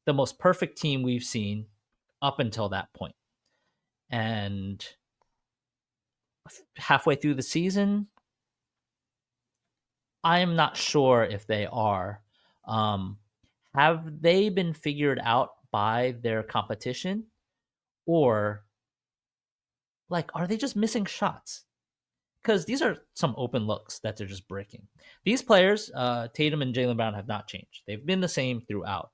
the most perfect team we've seen up until that point. And halfway through the season, I am not sure if they are. Have they been figured out by their competition? Or, are they just missing shots? Because these are some open looks that they're just breaking. These players, Tatum and Jaylen Brown, have not changed. They've been the same throughout.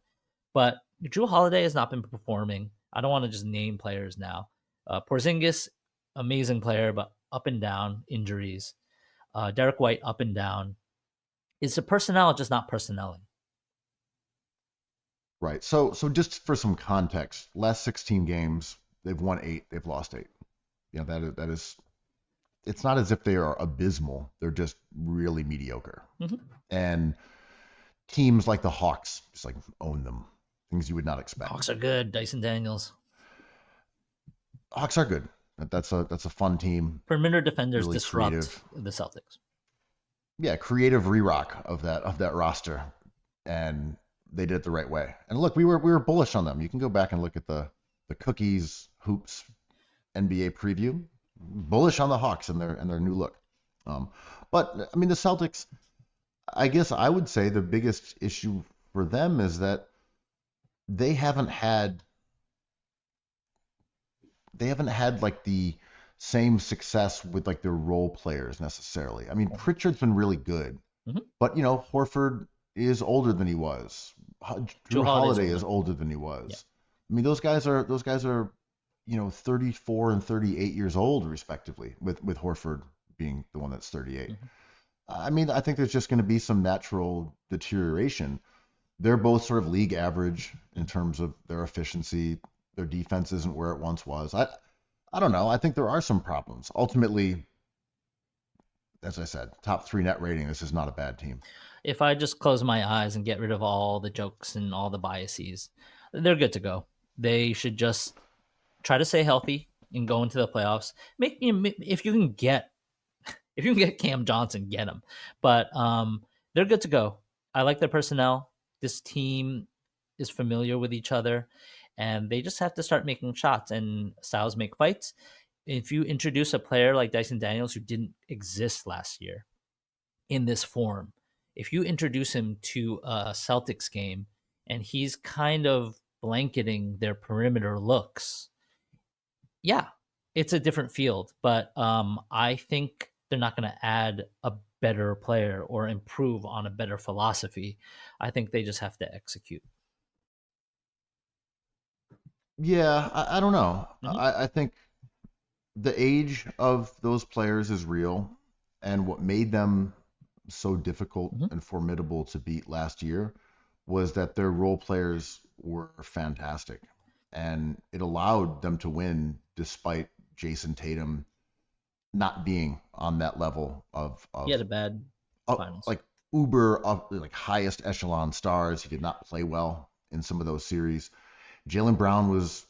But Jrue Holiday has not been performing. I don't want to just name players now. Porzingis, amazing player, but up and down, injuries. Derek White, up and down. Is the personnel just not personnel? Right. So just for some context, last 16 games, they've won 8, they've lost 8. That is it's not as if they are abysmal. They're just really mediocre. Mm-hmm. And teams like the Hawks just own them. Things you would not expect. Hawks are good. Dyson Daniels. Hawks are good. That's a fun team. Perimeter defenders really disrupt the Celtics. Yeah, creative re-rock of that roster, and they did it the right way. And look, we were bullish on them. You can go back and look at the Cookies Hoops NBA preview. Bullish on the Hawks and their new look. But I mean, the Celtics, I guess I would say the biggest issue for them is that they haven't had the same success with their role players necessarily. I mean, Pritchard's been really good, mm-hmm. but Horford is older than he was. Jrue Holiday is older than he was. Yeah. I mean, those guys are 34 and 38 years old respectively, with Horford being the one that's 38. Mm-hmm. I mean, I think there's just going to be some natural deterioration. They're both sort of league average in terms of their efficiency. Their defense isn't where it once was. I don't know. I think there are some problems. Ultimately, as I said, top 3 net rating. This is not a bad team. If I just close my eyes and get rid of all the jokes and all the biases, they're good to go. They should just try to stay healthy and go into the playoffs. If you can get Cam Johnson, get him. But they're good to go. I like their personnel. This team is familiar with each other, and they just have to start making shots, and styles make fights. If you introduce a player like Dyson Daniels, who didn't exist last year in this form, if you introduce him to a Celtics game and he's kind of blanketing their perimeter looks, yeah, it's a different field. But I think they're not going to add a better player or improve on a better philosophy. I think they just have to execute. Yeah, I don't know. Mhm. I think the age of those players is real, and what made them so difficult Mhm. and formidable to beat last year was that their role players were fantastic, and it allowed them to win despite Jason Tatum not being on that level He had a bad finals. like uber of like highest echelon stars. He did not play well in some of those series. Jaylen Brown was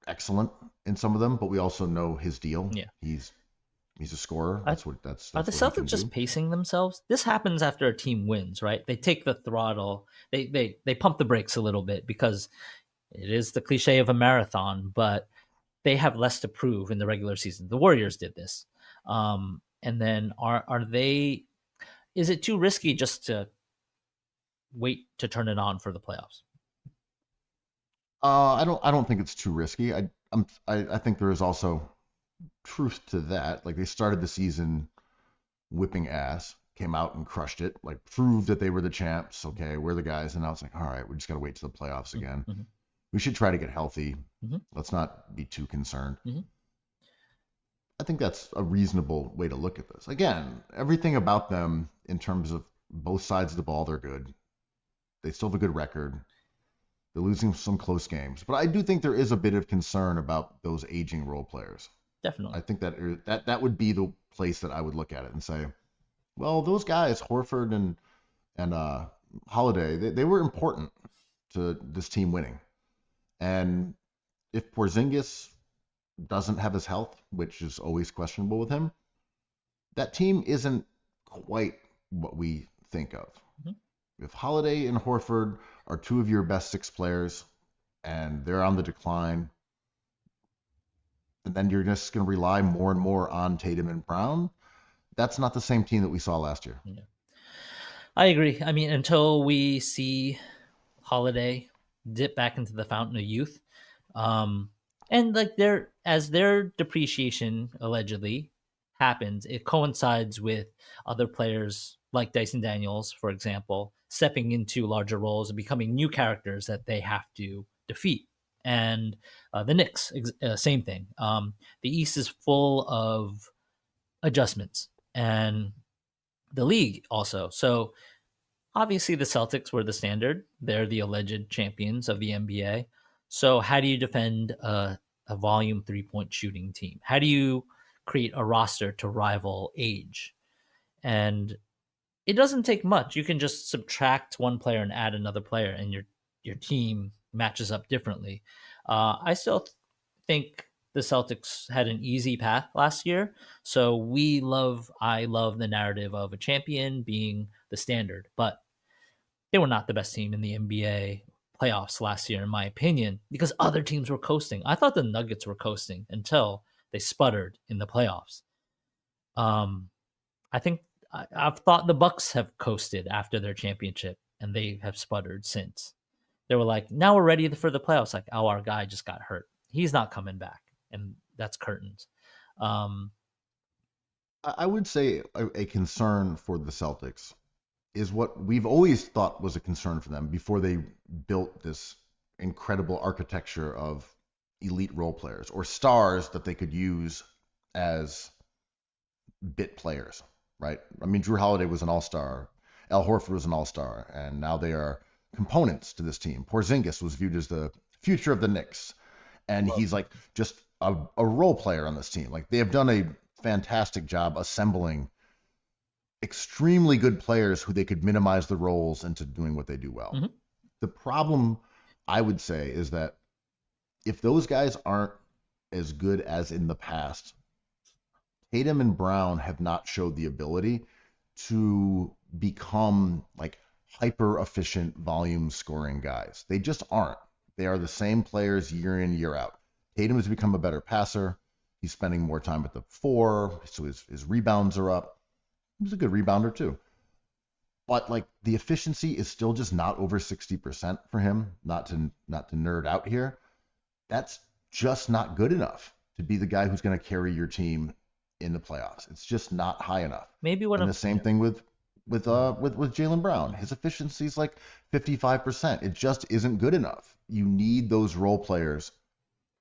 excellent in some of them, but we also know his deal. Yeah. He's a scorer. I, That's what that's Are the what he can Celtics just do. pacing themselves? This happens after a team wins, right? They take the throttle. They pump the brakes a little bit because it is the cliche of a marathon, but they have less to prove in the regular season. The Warriors did this. And then are they is it too risky just to wait to turn it on for the playoffs? I don't think it's too risky. I think there is also truth to that. Like they started the season whipping ass, came out and crushed it, like proved that they were the champs. Okay, we're the guys, and now it's like, all right, we just got to wait to the playoffs again. Mm-hmm. We should try to get healthy. Mm-hmm. Let's not be too concerned. Mm-hmm. I think that's a reasonable way to look at this. Again, everything about them in terms of both sides of the ball, they're good. They still have a good record. They're losing some close games, but I do think there is a bit of concern about those aging role players. Definitely. I think that would be the place that I would look at it and say, well, those guys, Horford and Holiday, they were important to this team winning. And if Porzingis doesn't have his health, which is always questionable with him, that team isn't quite what we think of. Mhm. If Holiday and Horford are 2 of your best 6 players and they're on the decline, and then you're just going to rely more and more on Tatum and Brown, that's not the same team that we saw last year. Yeah. I agree. I mean, until we see Holiday dip back into the fountain of youth, and like their depreciation allegedly happens, it coincides with other players like Dyson Daniels, for example, stepping into larger roles and becoming new characters that they have to defeat. And the Knicks, same thing. The East is full of adjustments, and the league also. So obviously, the Celtics were the standard. They're the alleged champions of the NBA. So, how do you defend a volume 3-point shooting team? How do you create a roster to rival age? And it doesn't take much. You can just subtract one player and add another player, and your team matches up differently. I still think the Celtics had an easy path last year. So I love the narrative of a champion being the standard, but they were not the best team in the NBA playoffs last year, in my opinion, because other teams were coasting. I thought the Nuggets were coasting until they sputtered in the playoffs. I think I've thought the Bucks have coasted after their championship, and they have sputtered since. They were like, now we're ready for the playoffs. Like, oh, our guy just got hurt. He's not coming back, and that's curtains. I would say a concern for the Celtics is what we've always thought was a concern for them before they built this incredible architecture of elite role players or stars that they could use as bit players, right? I mean, Drew Holiday was an all-star. Al Horford was an all-star, and now they are components to this team. Porzingis was viewed as the future of the Knicks, and he's like just a role player on this team. Like they have done a fantastic job assembling extremely good players who they could minimize the roles into doing what they do well. Mhm. The problem I would say is that if those guys aren't as good as in the past, Tatum and Brown have not showed the ability to become like hyper efficient volume scoring guys. They just aren't. They are the same players year in, year out. Tatum has become a better passer. He's spending more time at the four, so his rebounds are up. He's a good rebounder too. But like the efficiency is still just not over 60% for him. Not to nerd out here. That's just not good enough to be the guy who's going to carry your team in the playoffs. It's just not high enough. Maybe what And I'm the same thing with Jaylen Brown. His efficiency is like 55%. It just isn't good enough. You need those role players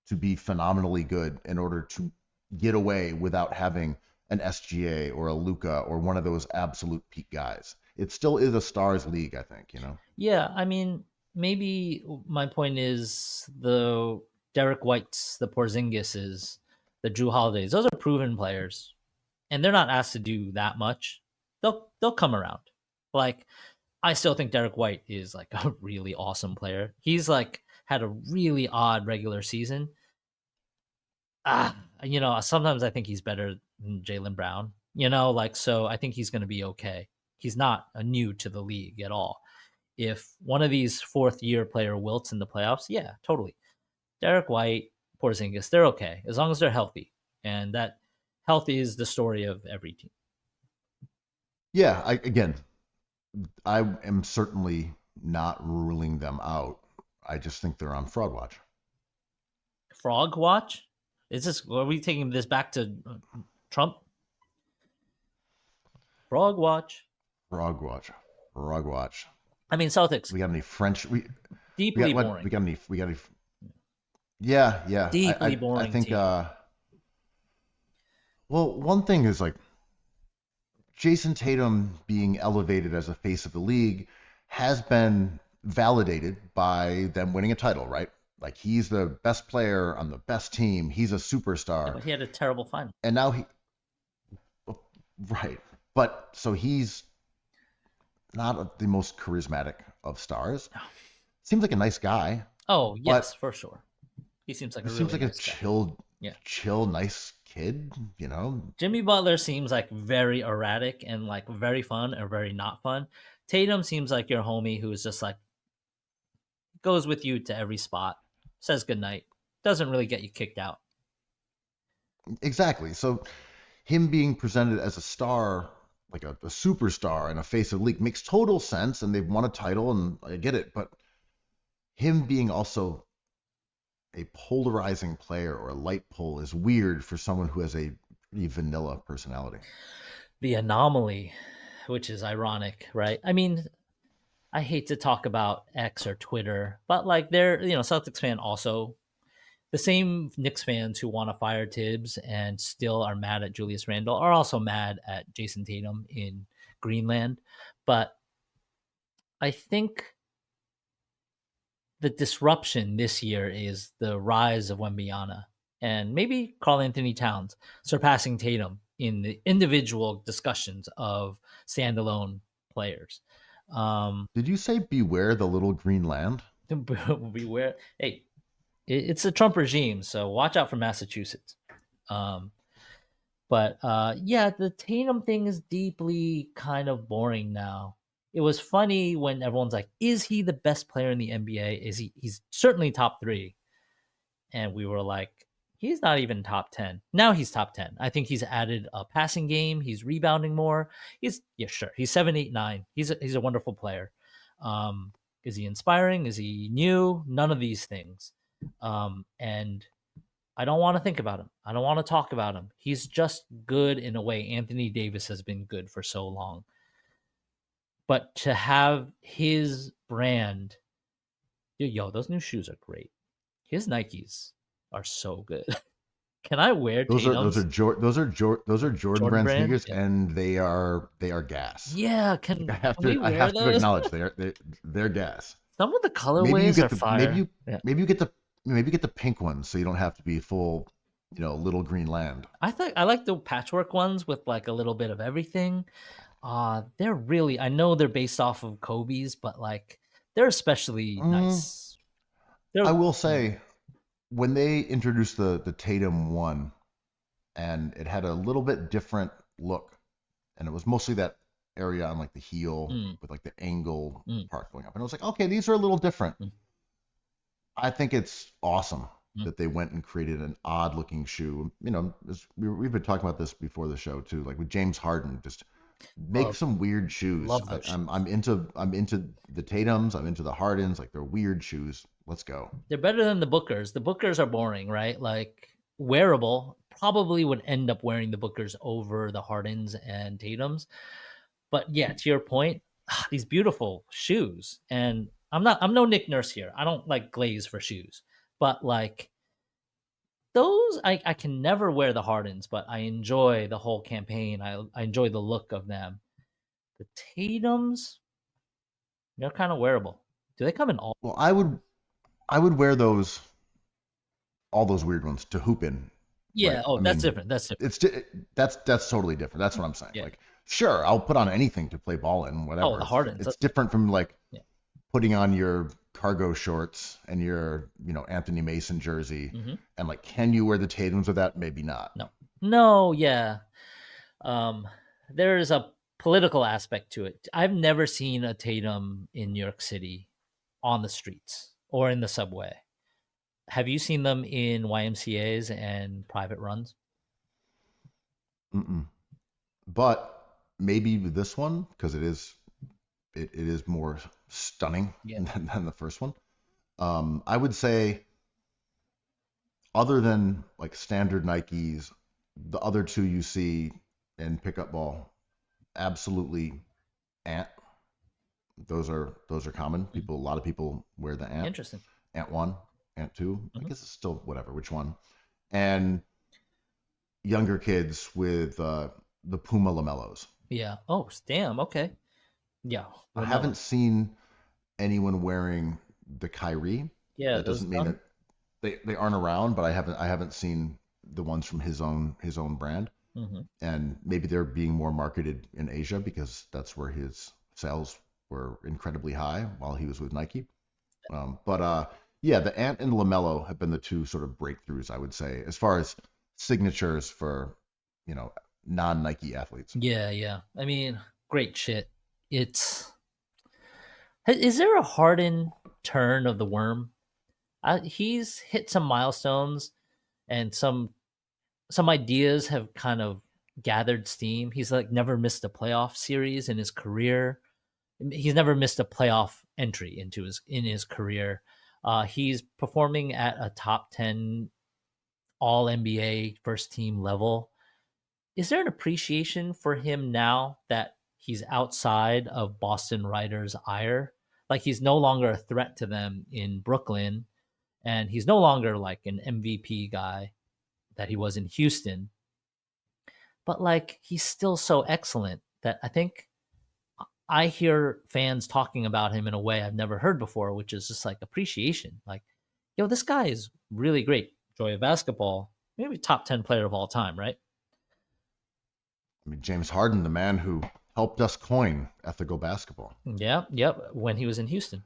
to be phenomenally good in order to get away without having an SGA or a Luka or one of those absolute peak guys. It still is a stars league, I think, you know. Yeah, I mean, maybe my point is the Derek Whites, the Porzingises, the Drew Holidays. Those are proven players, and they're not asked to do that much. They'll come around. Like, I still think Derek White is like a really awesome player. He's like had a really odd regular season. Sometimes I think he's better than Jaylen Brown. So I think he's going to be okay. He's not new to the league at all. If one of these fourth year player wilts in the playoffs, yeah, totally. Derek White, Porzingis, they're okay as long as they're healthy, and that health is the story of every team. Yeah, I am certainly not ruling them out. I just think they're on fraud watch. Frog watch? Are we taking this back to Trump? Frog watch. Frog watch. Frog watch. I mean, Celtics. We got any French? Deeply boring. We got any? Yeah. Deeply boring. I think. team. Well, one thing is like Jason Tatum being elevated as a face of the league has been validated by them winning a title, right? Like he's the best player on the best team. He's a superstar. Yeah, but he had a terrible final. And now right. But so he's not the most charismatic of stars. Seems like a nice guy. Oh, yes, for sure. He seems like a chill, nice kid, you know. Jimmy Butler seems like very erratic and like very fun or very not fun. Tatum seems like your homie who's just like goes with you to every spot, says goodnight, doesn't really get you kicked out. Exactly. So him being presented as a star, like a superstar and a face of the league makes total sense, and they've won a title, and I get it. But him being also a polarizing player or a light pole is weird for someone who has a pretty vanilla personality. The anomaly, which is ironic, right? I mean, I hate to talk about X or Twitter, but like they're, Celtics fan also, the same Knicks fans who want to fire Tibbs and still are mad at Julius Randle are also mad at Jason Tatum in Greenland. But I think the disruption this year is the rise of Wembanyama and maybe Karl-Anthony Towns surpassing Tatum in the individual discussions of standalone players. Did you say beware the little green land? Beware. Hey, it's a Trump regime, so watch out for Massachusetts. But the Tatum thing is deeply kind of boring now. It was funny when everyone's like, is he the best player in the NBA? He's certainly top 3. And we were like, he's not even top 10. Now he's top 10. I think he's added a passing game. He's rebounding more. He's 7, 8, 9. He's a wonderful player. Is he inspiring? Is he new? None of these things. And I don't want to think about him. I don't want to talk about him. He's just good in a way. Anthony Davis has been good for so long. But to have his brand, those new shoes are great. His Nikes are so good. Can I wear Those are Jordan brand sneakers, yeah. And they are gas. Yeah, I have to acknowledge they're gas. Some of the colorways are fire. Maybe you get the pink ones, so you don't have to be full Little Green Land. I like the patchwork ones with like a little bit of everything. They're really, I know they're based off of Kobe's, but like they're especially Mm, nice. They're I will yeah. say, when they introduced the Tatum one, and it had a little bit different look, and it was mostly that area on like the heel Mm, with like the angle mm, part going up, and I was like, okay, these are a little different. mm, I think it's awesome mm. that they went and created an odd looking shoe. We've been talking about this before the show too, like with James Harden, just make Love some weird shoes. love those I'm into the Tatums, I'm into the Hardens, like they're weird shoes. Let's go. They're better than the Bookers. The Bookers are boring, right? Like wearable, probably would end up wearing the Bookers over the Hardens and Tatums. But yeah, to your point, these beautiful shoes. And I'm no Nick Nurse here. I don't like glaze for shoes. But like those I can never wear the Hardens, but I enjoy the whole campaign. I enjoy the look of them. The Tatums, they're kind of wearable. Do they come in all? Well, I would wear those all those weird ones to hoop in, right? Yeah. Oh, I that's mean, different. That's different. that's totally different. That's what I'm saying. Yeah. Like, sure, I'll put on anything to play ball in, Oh, whatever. the It's Hardens. it's different from like Yeah. putting on your cargo shorts and your Anthony Mason jersey, Hmm. and like, can you wear the Tatums with that? Maybe not. No. No, yeah. Um, there is a political aspect to it. I've never seen a Tatum in New York City on the streets or in the subway. Have you seen them in YMCA's and private runs? Mm-mm. But maybe with this one, because it is more stunning Yeah. than the first one. I would say, other than like standard Nikes, the other two you see in pickup ball, absolutely Ant. Those are common. A lot of people wear the Ant. Interesting. Ant one, Ant 2. I Hmm. guess it's still whatever, which one. And younger kids with the Puma Lamellos. Yeah. Oh, damn. Okay. Yeah. I Lamelo. haven't seen anyone wearing the Kyrie. Yeah. That Those doesn't mean done. that they aren't around, but I haven't seen the ones from his own brand. Hmm. And maybe they're being more marketed in Asia because that's where his sales were incredibly high while he was with Nike. But yeah, the Ant and Lamelo have been the two sort of breakthroughs, I would say, as far as signatures for you know non-Nike athletes. Yeah. Yeah. I mean, great shit. It's. Is there a Harden turn of the worm? He's hit some milestones and some ideas have kind of gathered steam. He's like never missed a playoff series in his career. He's never missed a playoff entry in his career. He's performing at a top 10 all NBA first team level. Is there an appreciation for him now that he's outside of Boston Writers' ire? Like he's no longer a threat to them in Brooklyn, and he's no longer like an MVP guy that he was in Houston. But like he's still so excellent that I think I hear fans talking about him in a way I've never heard before, which is just like appreciation. Like, yo, this guy is really great. Joy of basketball, maybe top 10 player of all time, right? I mean, James Harden, the man who helped us coin ethical basketball. Yeah, yep. When he was in Houston.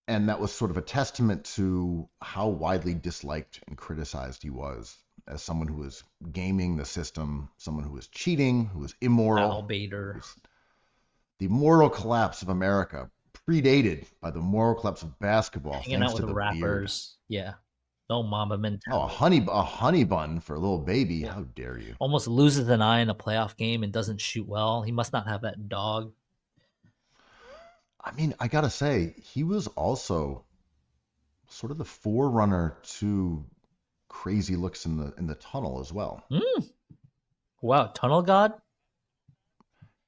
And that was sort of a testament to how widely disliked and criticized he was as someone who was gaming the system, someone who was cheating, who was Al immoral. Bader. The moral collapse of America predated by the moral collapse of basketball, Hanging thanks out to with the beard. rappers. Yeah. No mama Oh, mentality. a honey bun for a little baby. Yeah. How dare you? Almost loses an eye in a playoff game and doesn't shoot well. He must not have that dog. I mean, I gotta say, he was also sort of the forerunner to crazy looks in the tunnel as well. Wow, Tunnel God?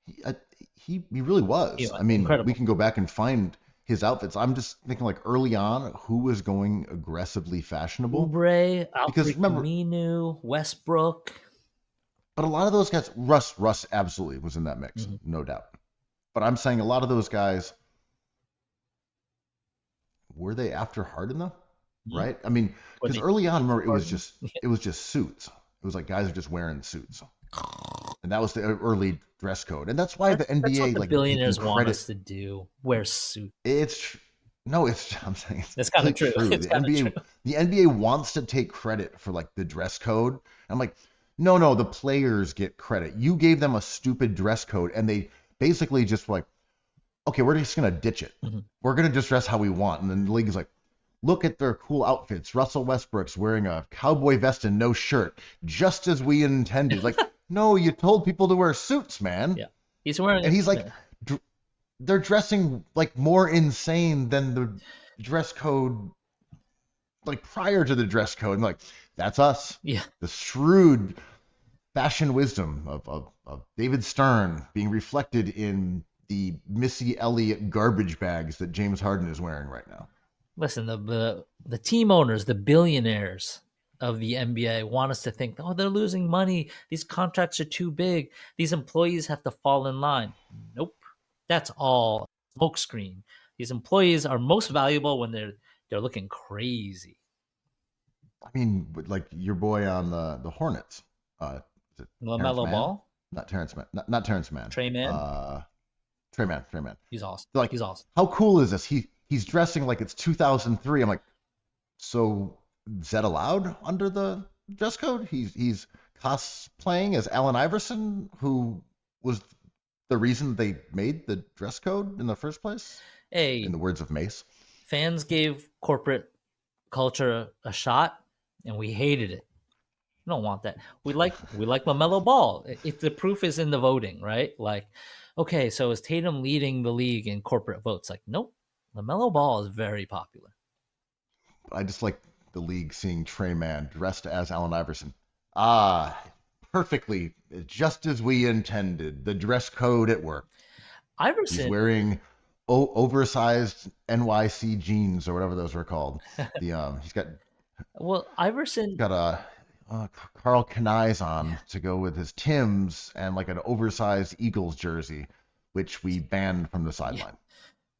He, uh, he really was. Yeah, I mean, incredible. we can go back and find his outfits. I'm just thinking like early on, who was going aggressively fashionable? Oubre, Because Alfred remember, Camino, Westbrook. but a lot of those guys, Russ absolutely was in that mix, Mhm. no doubt. But I'm saying a lot of those guys, were they after Harden though? right? I mean, Or because the early on, Heat remember, department. it was just suits. It was like guys are just wearing suits, and that was the early dress code, and that's why the That's what NBA the like taking billionaires want credit. us to do. Wear suit. It's no, it's I'm saying it's That's kind of completely true. true. It's kind of true. The NBA wants to take credit for like the dress code. I'm like, no, the players get credit. You gave them a stupid dress code, and they basically just like, okay, we're just gonna ditch it. Mhm. We're gonna just dress how we want, and then the league is like, look at their cool outfits. Russell Westbrook's wearing a cowboy vest and no shirt, just as we intended. Like, no, you told people to wear suits, man. Yeah, he's wearing. And he's like, they're dressing like more insane than the dress code, like prior to the dress code. And like, that's us. Yeah, The shrewd fashion wisdom of David Stern being reflected in the Missy Elliott garbage bags that James Harden is wearing right now. listen, the team owners, the billionaires of the NBA want us to think, oh, they're losing money. These contracts are too big. These employees have to fall in line. Nope, that's all smokescreen. These employees are most valuable when they're looking crazy. I mean, like your boy on the Hornets, is it Terrence LaMelo Mann? Ball, Not Terrence Mann. Not Terrence Mann. Trey Man, Trey Man. he's awesome. Like, He's awesome. how cool is this? He's dressing like it's 2003. I'm like, so is that allowed under the dress code? He's cosplaying as Allen Iverson, who was the reason they made the dress code in the first place, Hey, in the words of Mace. fans gave corporate culture a shot, and we hated it. We don't want that. We like LaMelo Ball. If the proof is in the voting, right? Like, okay, so is Tatum leading the league in corporate votes? Like, nope. LaMelo Ball is very popular. I just like the league seeing Trey Man dressed as Allen Iverson. Ah, perfectly, just as we intended. The dress code at work. He's Iverson, wearing oversized NYC jeans or whatever those were called. He's got well, Iverson, a Carl Knies on to go with his Timbs and like an oversized Eagles jersey, which we banned from the sideline.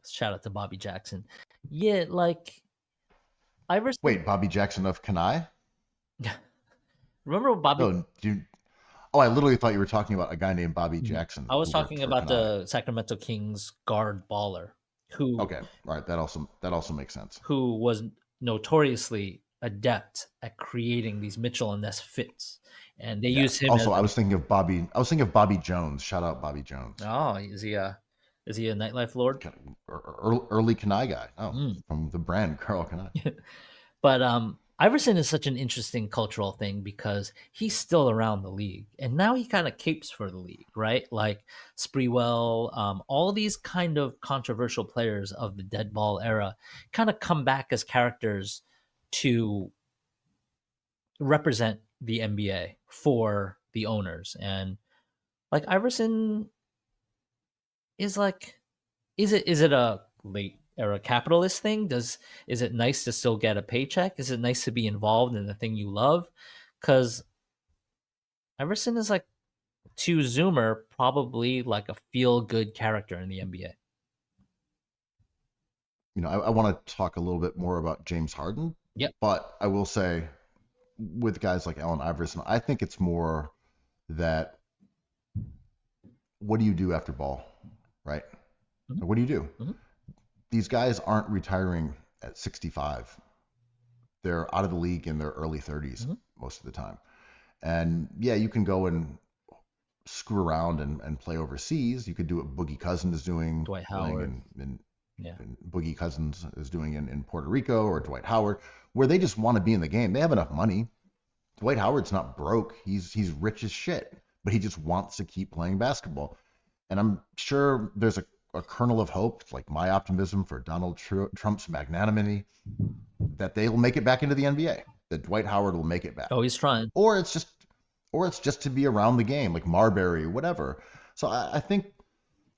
shout out to Bobby Jackson. Yeah, like Iverson. Wait, Bobby Jackson of Kanai? Remember Bobby? No, I literally thought you were talking about a guy named Bobby Jackson. I was who worked talking for about Kanai. the Sacramento Kings guard baller who Okay, all right, that also makes sense. who was notoriously adept at creating these Mitchell and Ness fits, and they use him. Also, as, I was thinking of Bobby Jones. Shout out Bobby Jones. oh, is he a nightlife lord? Kind of early Kanai guy. Oh, Mm. from the brand Carl Kanai. But Iverson is such an interesting cultural thing because he's still around the league, and now he kind of capes for the league, right? Like Spreewell, all these kind of controversial players of the dead ball era kind of come back as characters to represent the NBA for the owners. And like Iverson is like, is it a late era capitalist thing? Is it nice to still get a paycheck? Is it nice to be involved in the thing you love? Because Iverson is like, to Zoomer, probably like a feel good character in the NBA. You know, I want to talk a little bit more about James Harden. Yep. But I will say, with guys like Allen Iverson, I think it's more that what do you do after ball, right? Mhm. What do you do? Mhm. These guys aren't retiring at 65. They're out of the league in their early 30s Mhm. most of the time. And yeah, you can go and screw around and play overseas. You could do what Boogie Cousins is doing, Dwight playing Howard. in Yeah. and Boogie Cousins is doing in Puerto Rico, or Dwight Howard, where they just want to be in the game. They have enough money. Dwight Howard's not broke. He's rich as shit, but he just wants to keep playing basketball. And I'm sure there's a kernel of hope, like my optimism for Donald Trump's magnanimity, that they will make it back into the NBA. That Dwight Howard will make it back. Oh, he's trying. Or it's just to be around the game, like Marbury, whatever. So I think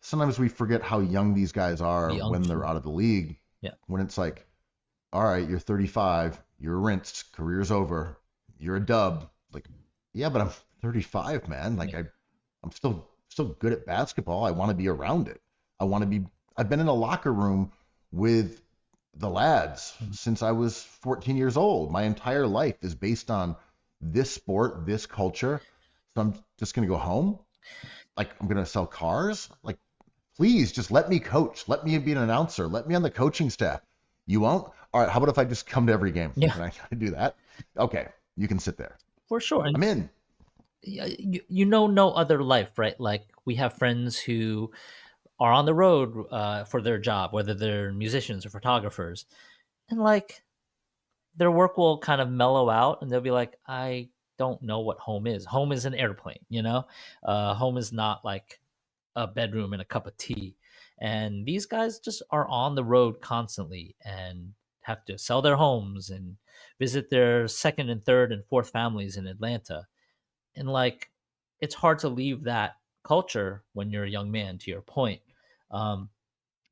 sometimes we forget how young these guys are The when they're unction. out of the league. Yeah. When it's like, all right, you're 35, you're rinsed, career's over, you're a dub. Like, yeah, but I'm 35, man. Like Yeah. I'm still good at basketball. I want to be around it. I've been in a locker room with the lads since I was 14 years old. My entire life is based on this sport, this culture. So I'm just going to go home? Like, I'm going to sell cars? Like, please just let me coach. Let me be an announcer. Let me on the coaching staff. You won't? All right. How about if I just come to every game? Yeah. Can I do that? Okay. You can sit there. For sure. And I'm in. you know no other life, right? Like we have friends who are on the road for their job, whether they're musicians or photographers, and like their work will kind of mellow out, and they'll be like, "I don't know what home is. Home is an airplane, you know. Home is not like a bedroom and a cup of tea." And these guys just are on the road constantly and have to sell their homes and visit their second and third and fourth families in Atlanta. And like it's hard to leave that culture when you're a young man, to your point. um,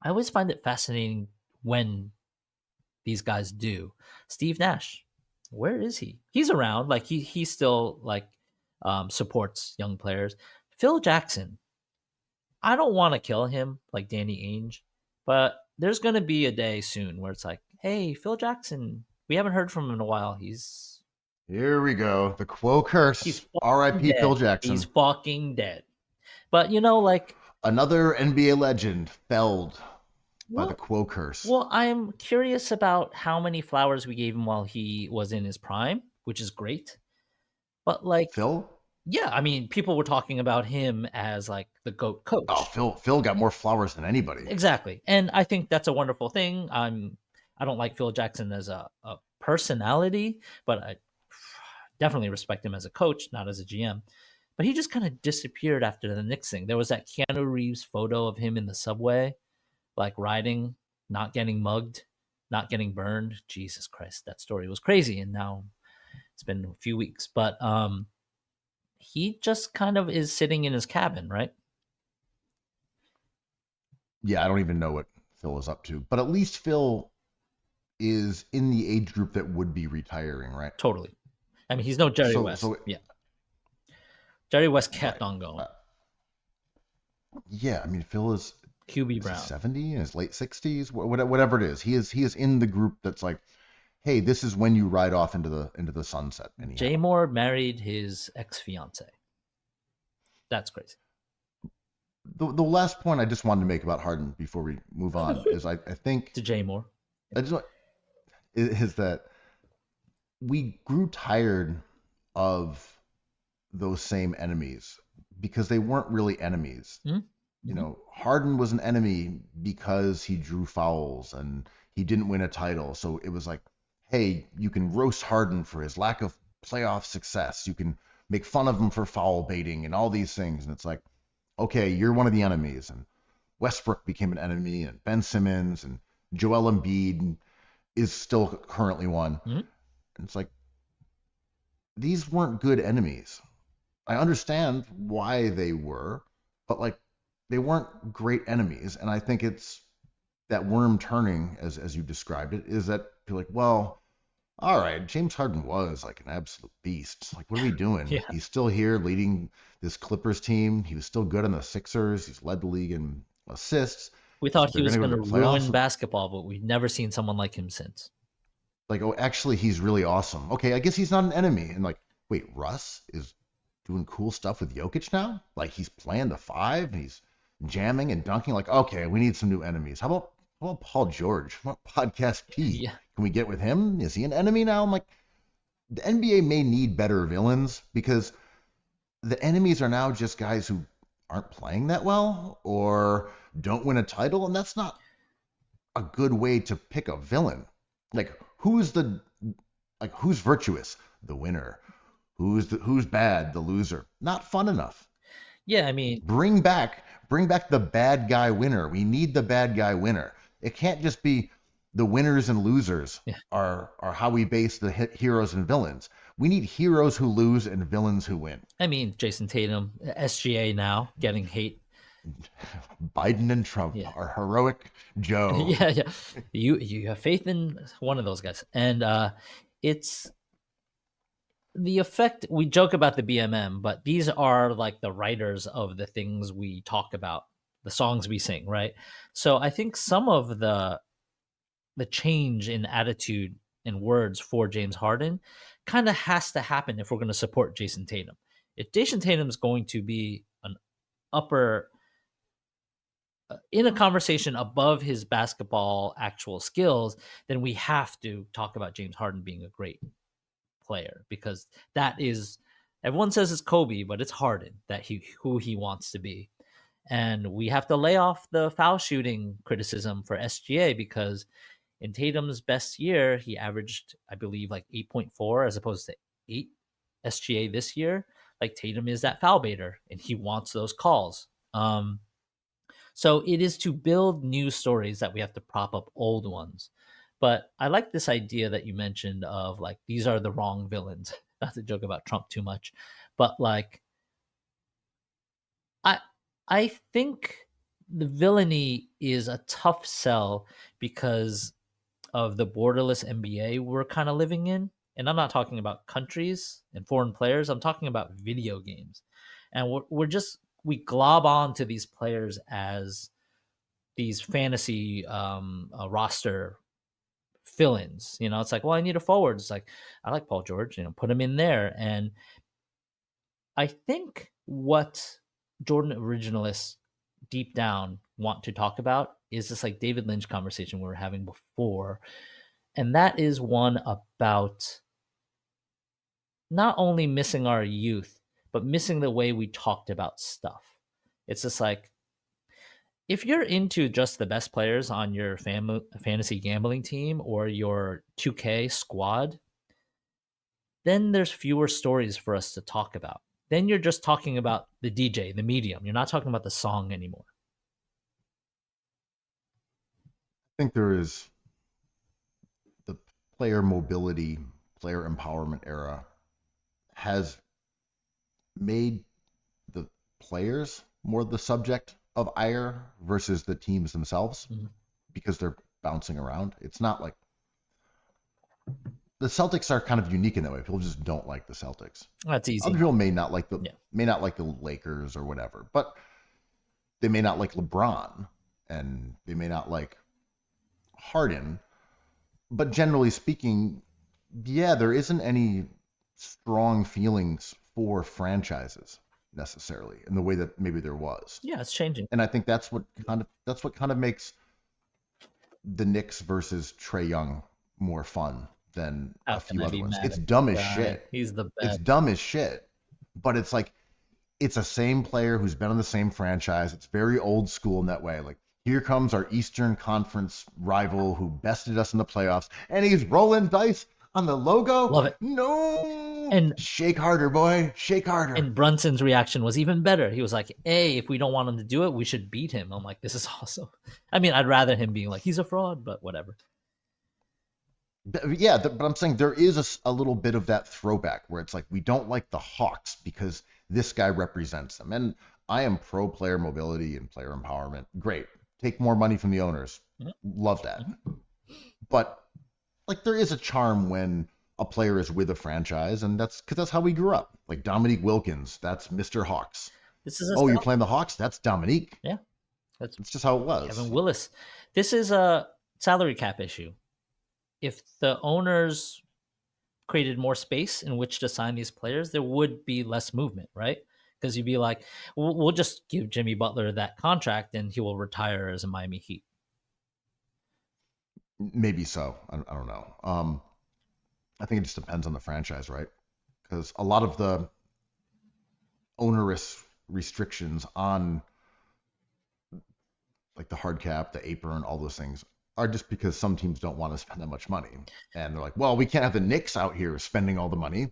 I always find it fascinating when these guys do. Steve Nash, where is he? He's around, like he still like supports young players. Phil Jackson, I don't want to kill him like Danny Ainge, but there's gonna be a day soon where it's like, hey, Phil Jackson, we haven't heard from him in a while. Here we go. The Quo He's curse. fucking R.I.P. Phil dead. Jackson. He's fucking dead. But you know, like, Another NBA legend felled by the well, Quo curse. well, I'm curious about how many flowers we gave him while he was in his prime, which is great. But like, Phil? yeah, I mean, people were talking about him as like the GOAT Oh, coach. Phil got more flowers than anybody. Exactly. And I think that's a wonderful thing. I don't like Phil Jackson as a personality, but I definitely respect him as a coach, not as a GM. But he just kind of disappeared after the Knicks thing. There was that Keanu Reeves photo of him in the subway, like riding, not getting mugged, not getting burned. Jesus Christ, that story was crazy. And now it's been a few weeks. But he just kind of is sitting in his cabin, right? Yeah, I don't even know what Phil is up to. But at least Phil is in the age group that would be retiring, right? Totally. I mean, he's no Jerry West. Yeah. Jerry West kept on going. Yeah, I mean, Phil is QB Brown. 70 in his late 60s, whatever it is. He is in the group that's like, hey, this is when you ride off into the sunset. Anyhow. Jay Moore married his ex-fiance. That's crazy. The last point I just wanted to make about Harden before we move on is I think to Jay Moore. Is that we grew tired of those same enemies because they weren't really enemies. Mm-hmm. You know, Harden was an enemy because he drew fouls and he didn't win a title. So it was like, hey, you can roast Harden for his lack of playoff success. You can make fun of him for foul baiting and all these things. And it's like, okay, you're one of the enemies. And Westbrook became an enemy, and Ben Simmons and Joel Embiid is still currently one. Mm-hmm. And it's like, these weren't good enemies. I understand why they were, but like, they weren't great enemies. And I think it's that worm turning, as you described it, is that you're like, well, all right, James Harden was like an absolute beast. Like, what are we doing? Yeah. He's still here leading this Clippers team. He was still good on the Sixers. He's led the league in assists. We thought he was going to ruin playoffs. basketball, but we've never seen someone like him since. Like, oh, actually, he's really awesome. Okay, I guess he's not an enemy. And like, wait, Russ is doing cool stuff with Jokic now? Like, he's playing the five, and he's jamming and dunking. Like, okay, we need some new enemies. How about Paul George? What Podcast P? Yeah. Can we get with him? Is he an enemy now? I'm like, the NBA may need better villains because the enemies are now just guys who aren't playing that well or don't win a title, and that's not a good way to pick a villain. Like, who's virtuous? The winner. Who's bad? The loser. Not fun enough. Yeah, I mean, bring back the bad guy winner. We need the bad guy winner. It can't just be the winners and losers are how we base the heroes and villains. We need heroes who lose and villains who win. I mean, Jason Tatum, SGA now getting hate. Biden and Trump are heroic Joe. Yeah. You have faith in one of those guys, and it's the effect. We joke about the BMM, but these are like the writers of the things we talk about, the songs we sing, right? So I think some of the the change in attitude and words for James Harden kind of has to happen if we're going to support Jason Tatum. If Jason Tatum is going to be an upper in a conversation above his basketball actual skills, then we have to talk about James Harden being a great player, because that is, everyone says it's Kobe, but it's Harden that who he wants to be. And we have to lay off the foul shooting criticism for SGA, because in Tatum's best year, he averaged, I believe, like 8.4 as opposed to 8 SGA this year. Like, Tatum is that foul baiter and he wants those calls. So it is to build new stories that we have to prop up old ones. But I like this idea that you mentioned of like, these are the wrong villains. Not to joke about Trump too much, but like, I think the villainy is a tough sell because of the borderless NBA we're kind of living in. And I'm not talking about countries and foreign players. I'm talking about video games. And we glob on to these players as these fantasy roster fill-ins. You know, it's like, well, I need a forward. It's like, I like Paul George, you know, put him in there. And I think what Jordan originalists deep down want to talk about is this like David Lynch conversation we were having before. And that is one about not only missing our youth, but missing the way we talked about stuff. It's just like, if you're into just the best players on your fantasy gambling team or your 2K squad, then there's fewer stories for us to talk about. Then you're just talking about the DJ, the medium. You're not talking about the song anymore. I think there is the player mobility, player empowerment era has made the players more the subject of ire versus the teams themselves, because they're bouncing around. It's not like the Celtics are kind of unique in that way. People just don't like the Celtics. That's easy. Other people may not like the Lakers or whatever, but they may not like LeBron and they may not like Harden. But generally speaking, yeah, there isn't any strong feelings for franchises necessarily in the way that maybe there was. Yeah, it's changing. And I think that's what kind of makes the Knicks versus Trae Young more fun than a few other ones. It's dumb as shit. He's the best. It's dumb as shit. But it's like, it's a same player who's been on the same franchise. It's very old school in that way. Like, here comes our Eastern Conference rival who bested us in the playoffs, and he's rolling dice on the logo. Love it. No. And shake harder, boy. Shake harder. And Brunson's reaction was even better. He was like, hey, if we don't want him to do it, we should beat him. I'm like, this is awesome. I mean, I'd rather him being like, he's a fraud, but whatever. Yeah, but I'm saying there is a little bit of that throwback where it's like, we don't like the Hawks because this guy represents them. And I am pro player mobility and player empowerment. Great. Take more money from the owners. Love that. But like, there is a charm when a player is with a franchise, and that's because that's how we grew up. Like Dominique Wilkins, that's Mr. Hawks. You're playing the Hawks? That's Dominique. Yeah. That's just how it was. Kevin Willis. This is a salary cap issue. If the owners created more space in which to sign these players, there would be less movement, right? Because you'd be like, we'll just give Jimmy Butler that contract and he will retire as a Miami Heat. Maybe so. I don't know. I think it just depends on the franchise, right? Because a lot of the onerous restrictions on like the hard cap, the apron, all those things are just because some teams don't want to spend that much money. And they're like, well, we can't have the Knicks out here spending all the money.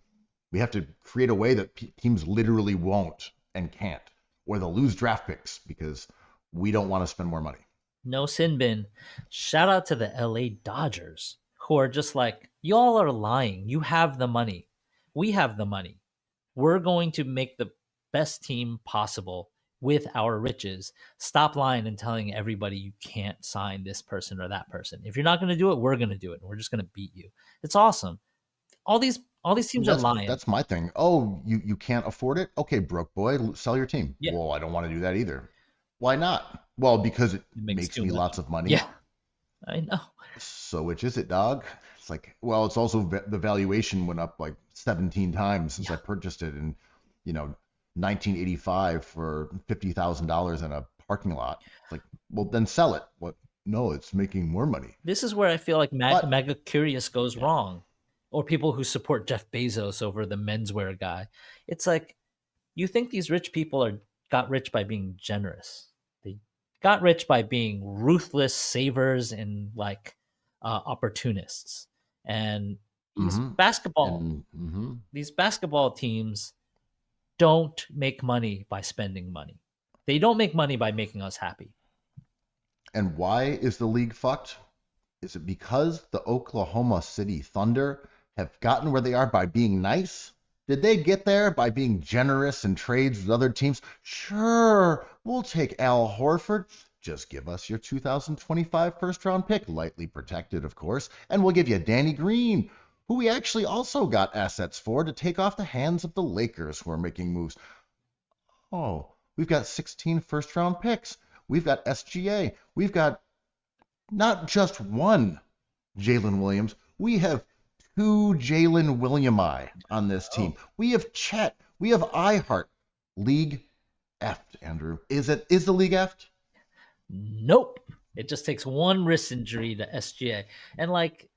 We have to create a way that teams literally won't and can't, or they'll lose draft picks because we don't want to spend more money. No sin bin. Shout out to the LA Dodgers, who are just like, y'all are lying. You have the money. We have the money. We're going to make the best team possible with our riches. Stop lying and telling everybody you can't sign this person or that person. If you're not going to do it, we're going to do it. And we're just going to beat you. It's awesome. All these teams are lying. That's my thing. Oh, you can't afford it? Okay, broke boy, sell your team. Yeah. Well, I don't want to do that either. Why not? Well, because it makes me lots of money. Yeah, I know. So which is it, dog? It's like, well, it's also the valuation went up like 17 times since I purchased it in, 1985 for $50,000 in a parking lot. It's like, well, then sell it. What? No, it's making more money. This is where I feel like But Mega Curious goes wrong, or people who support Jeff Bezos over the menswear guy. It's like you think these rich people got rich by being generous. They got rich by being ruthless savers and like opportunists. And these mhm, basketball and mhm. these basketball teams don't make money by spending money. They don't make money by making us happy. And why is the league fucked? Is it because the Oklahoma City Thunder have gotten where they are by being nice? Did they get there by being generous in trades with other teams? Sure, we'll take Al Horford. Just give us your 2025 first round pick, lightly protected, of course, and we'll give you Danny Green, who we actually also got assets for to take off the hands of the Lakers who are making moves. Oh, we've got 16 first round picks. We've got SGA. We've got not just one Jalen Williams. We have two Jalen Williami on this team. We have Chet. We have iHeart. League effed, Andrew. Is the league effed? Nope. It just takes one wrist injury to SGA. And like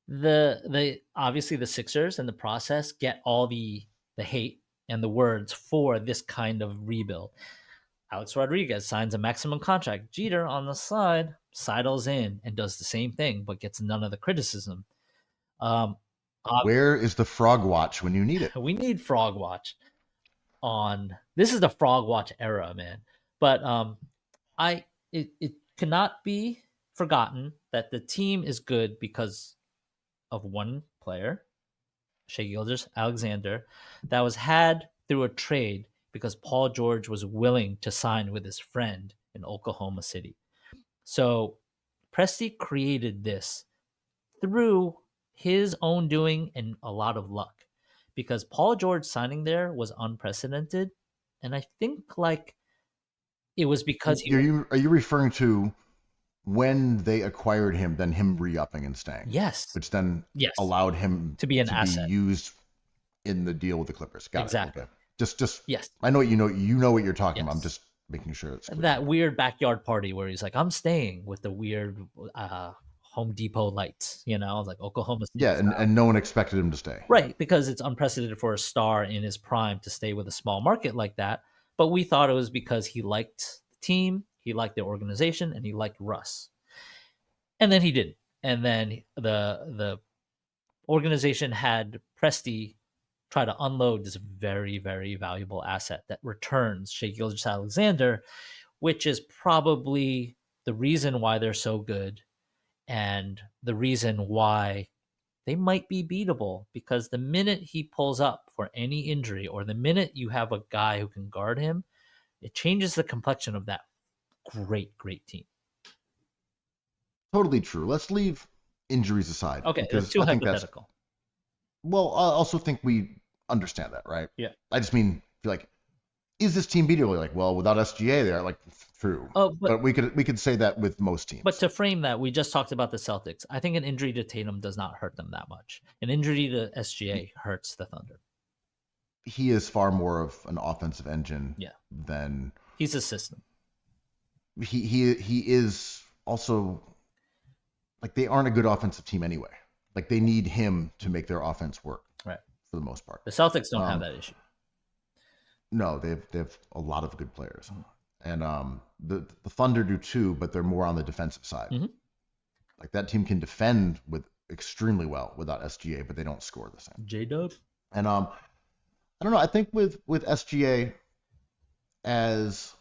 the obviously the Sixers in the process get all the hate and the words for this kind of rebuild. Alex Rodriguez signs a maximum contract. Jeter on the side sidles in and does the same thing, but gets none of the criticism. Um, Where is the Frog Watch when you need it? we need Frog Watch on. This is the Frog Watch era, man. But it cannot be forgotten that the team is good because of one player, Shai Gilgeous-Alexander, that was had through a trade because Paul George was willing to sign with his friend in Oklahoma City. So Presti created this through his own doing and a lot of luck because Paul George signing there was unprecedented. And I think like it was because Are you referring to when they acquired him, then him re-upping and staying? Yes. Which then Yes. allowed him To be an asset. be used in the deal with the Clippers. Got Exactly. it. Okay. Just Yes. I know you know what you're talking about. I'm Yes. just making sure it's clear. That weird backyard party where he's like, I'm staying with the weird Home Depot lights, like Oklahoma City. Yeah, and no one expected him to stay. Right, because it's unprecedented for a star in his prime to stay with a small market like that. But we thought it was because he liked the team, he liked the organization, and he liked Russ. And then he didn't. And then the organization had Presti try to unload this very, very valuable asset that returns Shai Gilgeous-Alexander, which is probably the reason why they're so good and the reason why they might be beatable, because the minute he pulls up for any injury or the minute you have a guy who can guard him, it changes the complexion of that great, great team. Totally true. Let's leave injuries aside. Okay, because that's too I think hypothetical. Well, I also think we understand that, right? Yeah. I just mean, feel like, is this team beatable? Like, well, without SGA, they're like true. Oh, but we could say that with most teams. But to frame that, we just talked about the Celtics. I think an injury to Tatum does not hurt them that much. An injury to SGA hurts the Thunder. He is far more of an offensive engine than he's a system. He is also, like, they aren't a good offensive team anyway. Like, they need him to make their offense work. Right. For the most part. The Celtics don't have that issue. No, they have a lot of good players. And the Thunder do too, but they're more on the defensive side. Mm-hmm. Like, that team can defend with extremely well without SGA, but they don't score the same. J-Dub. And I don't know, I think with SGA as,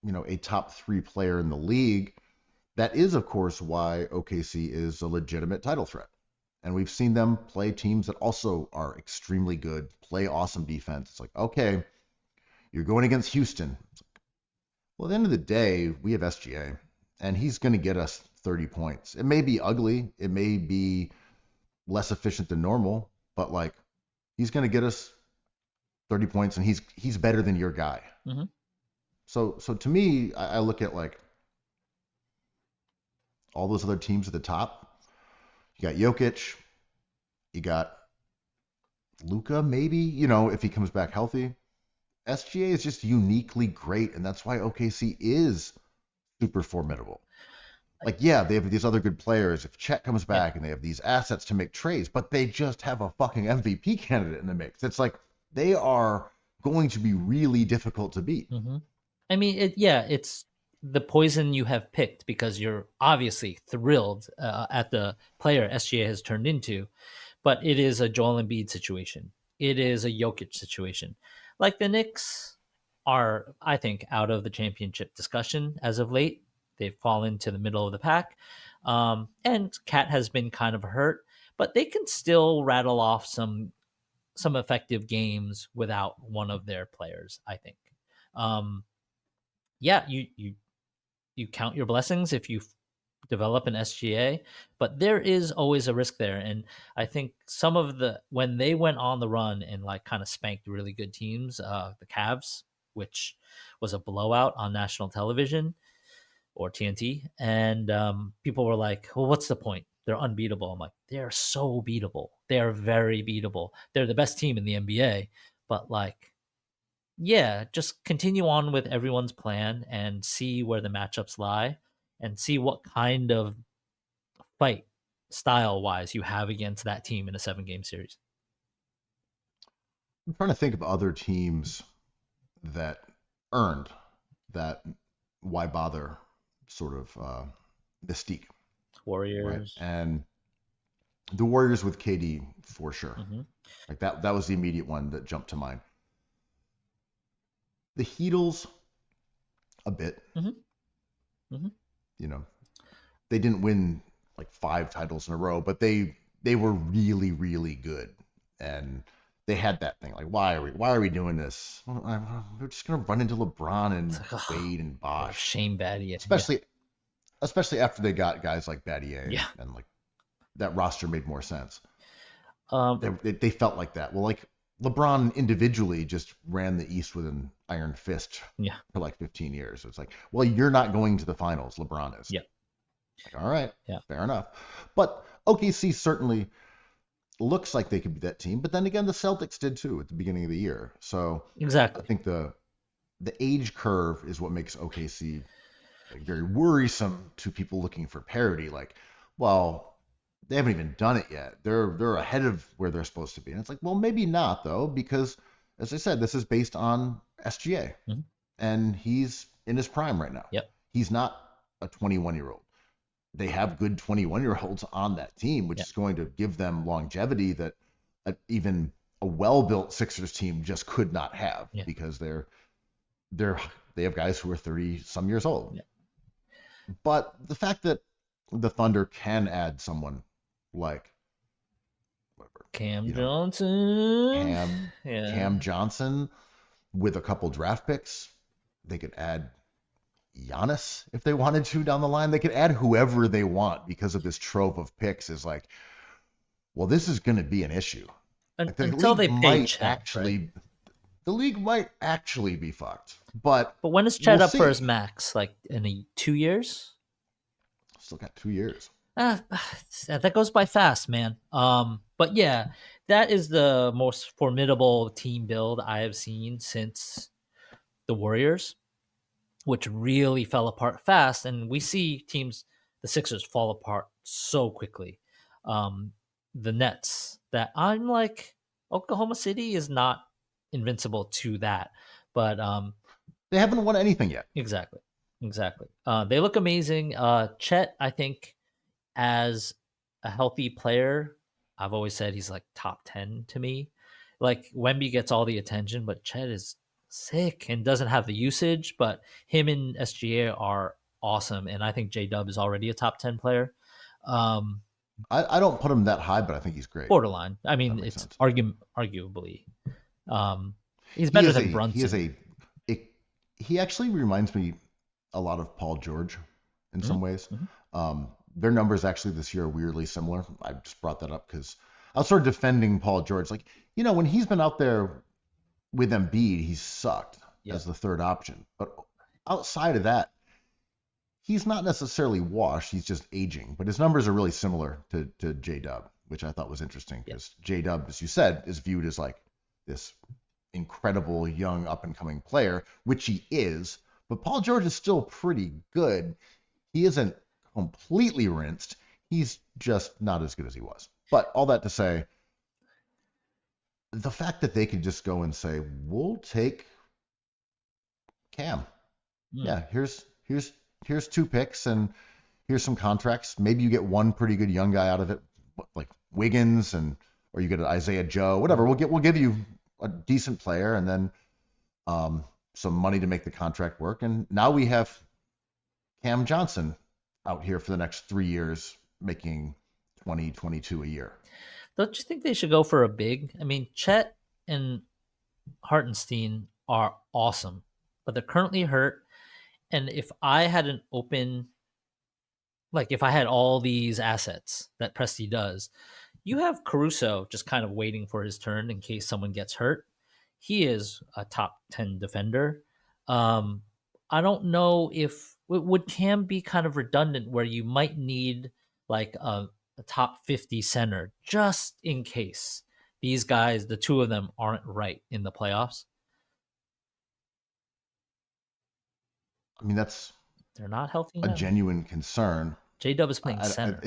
a top 3 player in the league, that is, of course, why OKC is a legitimate title threat. And we've seen them play teams that also are extremely good, play awesome defense. It's like, okay, you're going against Houston. Well, at the end of the day, we have SGA, and he's going to get us 30 points. It may be ugly. It may be less efficient than normal, but, like, he's going to get us 30 points, and he's better than your guy. Mm-hmm. So to me, I look at, like, all those other teams at the top, you got Jokic, you got Luka, maybe, if he comes back healthy. SGA is just uniquely great, and that's why OKC is super formidable. Like, yeah, they have these other good players. If Chet comes back and they have these assets to make trades, but they just have a fucking MVP candidate in the mix. It's like they are going to be really difficult to beat. Mm-hmm. I mean, it's the poison you have picked because you're obviously thrilled at the player SGA has turned into, but it is a Joel Embiid situation. It is a Jokic situation. Like the Knicks are, I think, out of the championship discussion as of late. They've fallen to the middle of the pack. And Cat has been kind of hurt, but they can still rattle off some effective games without one of their players, I think. Yeah, you count your blessings if you develop an SGA, but there is always a risk there. And I think when they went on the run and like kind of spanked really good teams, the Cavs, which was a blowout on national television or TNT, and people were like, well, what's the point? They're unbeatable. I'm like, they're so beatable. They're very beatable. They're the best team in the NBA, but like, yeah, just continue on with everyone's plan and see where the matchups lie and see what kind of fight style wise you have against that team in a 7-game series. I'm trying to think of other teams that earned that why bother sort of mystique. Warriors. Right? And the Warriors with KD for sure. Mm-hmm. Like that was the immediate one that jumped to mind. The Heatles, a bit. Mm-hmm. Mm-hmm. They didn't win like 5 titles in a row, but they were really, really good. And they had that thing like, why are we doing this? We're just gonna run into LeBron and Wade and Bosh. Shame Battier, especially after they got guys like Battier, yeah, and like that roster made more sense. They felt like that. Well, like LeBron individually just ran the East with an iron fist for like 15 years. It's like, well, you're not going to the finals. LeBron is. Yeah. Like, all right. Yeah. Fair enough. But OKC certainly looks like they could be that team. But then again, the Celtics did too at the beginning of the year. So exactly. I think the age curve is what makes OKC like very worrisome to people looking for parity. Like, well, they haven't even done it yet. They're ahead of where they're supposed to be. And it's like, well, maybe not though, because as I said, this is based on SGA. Mm-hmm. And he's in his prime right now. Yep. He's not a 21-year-old. They have good 21-year-olds on that team, which is going to give them longevity that even a well-built Sixers team just could not have because they have guys who are 30 some years old. Yeah. But the fact that the Thunder can add someone like Cam Johnson, Cam Johnson with a couple draft picks, they could add Giannis if they wanted to down the line. They could add whoever they want because of this trove of picks. Is like, well, this is going to be an issue. Like until they pay Chet, right? The league might actually be fucked. But when is Chet up for his max? Like in 2 years? Still got 2 years. That goes by fast, man. But yeah, that is the most formidable team build I have seen since the Warriors, which really fell apart fast. And we see teams, the Sixers, fall apart so quickly. The Nets, that I'm like, Oklahoma City is not invincible to that. But they haven't won anything yet. Exactly. They look amazing. Chet, I think, as a healthy player, I've always said he's like top 10 to me. Like Wemby gets all the attention, but Chet is sick and doesn't have the usage, but him and SGA are awesome. And I think J-Dub is already a top 10 player. I don't put him that high, but I think he's great. Borderline. I mean, it's arguably. He's better than Brunson. He actually reminds me a lot of Paul George in some ways. Mm-hmm. Their numbers actually this year are weirdly similar. I just brought that up because I was sort of defending Paul George. Like, when he's been out there with Embiid, he's sucked as the third option. But outside of that, he's not necessarily washed. He's just aging, but his numbers are really similar to J Dub, which I thought was interesting Yeah. because J Dub, as you said, is viewed as like this incredible young up and coming player, which he is. But Paul George is still pretty good. He isn't completely rinsed. He's just not as good as he was. But all that to say, the fact that they could just go and say, "We'll take Cam. Mm. Yeah, here's 2 picks and here's some contracts. Maybe you get one pretty good young guy out of it, like Wiggins, or you get an Isaiah Joe, whatever. We'll give you a decent player and then some money to make the contract work. And now we have Cam Johnson out here for the next 3 years, making 20, 22 a year. Don't you think they should go for a big? I mean, Chet and Hartenstein are awesome, but they're currently hurt. And if I had an open, like if I had all these assets that Presti does, you have Caruso just kind of waiting for his turn in case someone gets hurt. He is a top 10 defender. I don't know if would Cam be kind of redundant where you might need like a top 50 center just in case these guys, the two of them, aren't right in the playoffs. I mean, that's They're not healthy a now. genuine concern. J Dub is playing center.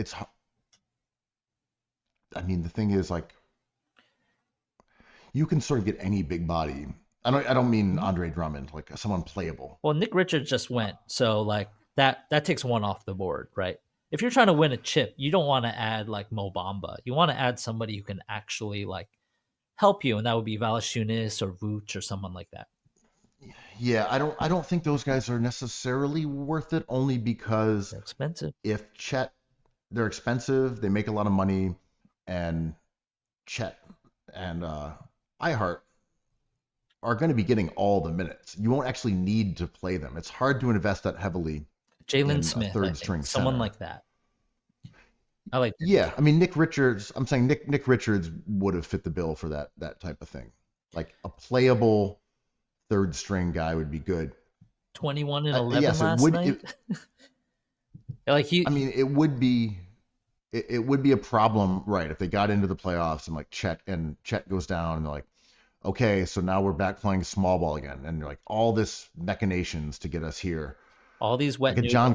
I mean, the thing is, like, you can sort of get any big body. I don't mean Andre Drummond, like someone playable. Well, Nick Richards just went, so like that takes one off the board, right? If you're trying to win a chip, you don't want to add like Mo Bamba. You want to add somebody who can actually like help you, and that would be Valanciunas or Vooch or someone like that. Yeah, I don't think those guys are necessarily worth it, only because They're expensive. if Chet, they're expensive, they make a lot of money, and Chet and iHeart are going to be getting all the minutes. You won't actually need to play them. It's hard to invest that heavily. Jalen Smith, third string someone center. like that. I like. Yeah, I mean Nick Richards. I'm saying Nick Richards would have fit the bill for that type of thing. Like a playable third string guy would be good. 21 and 11 yes, last it would, night. Like he. I mean, it would be a problem, right? If they got into the playoffs and like Chet goes down and they're like, okay, so now we're back playing small ball again, and you're like all this machinations to get us here. All these wet. Like a John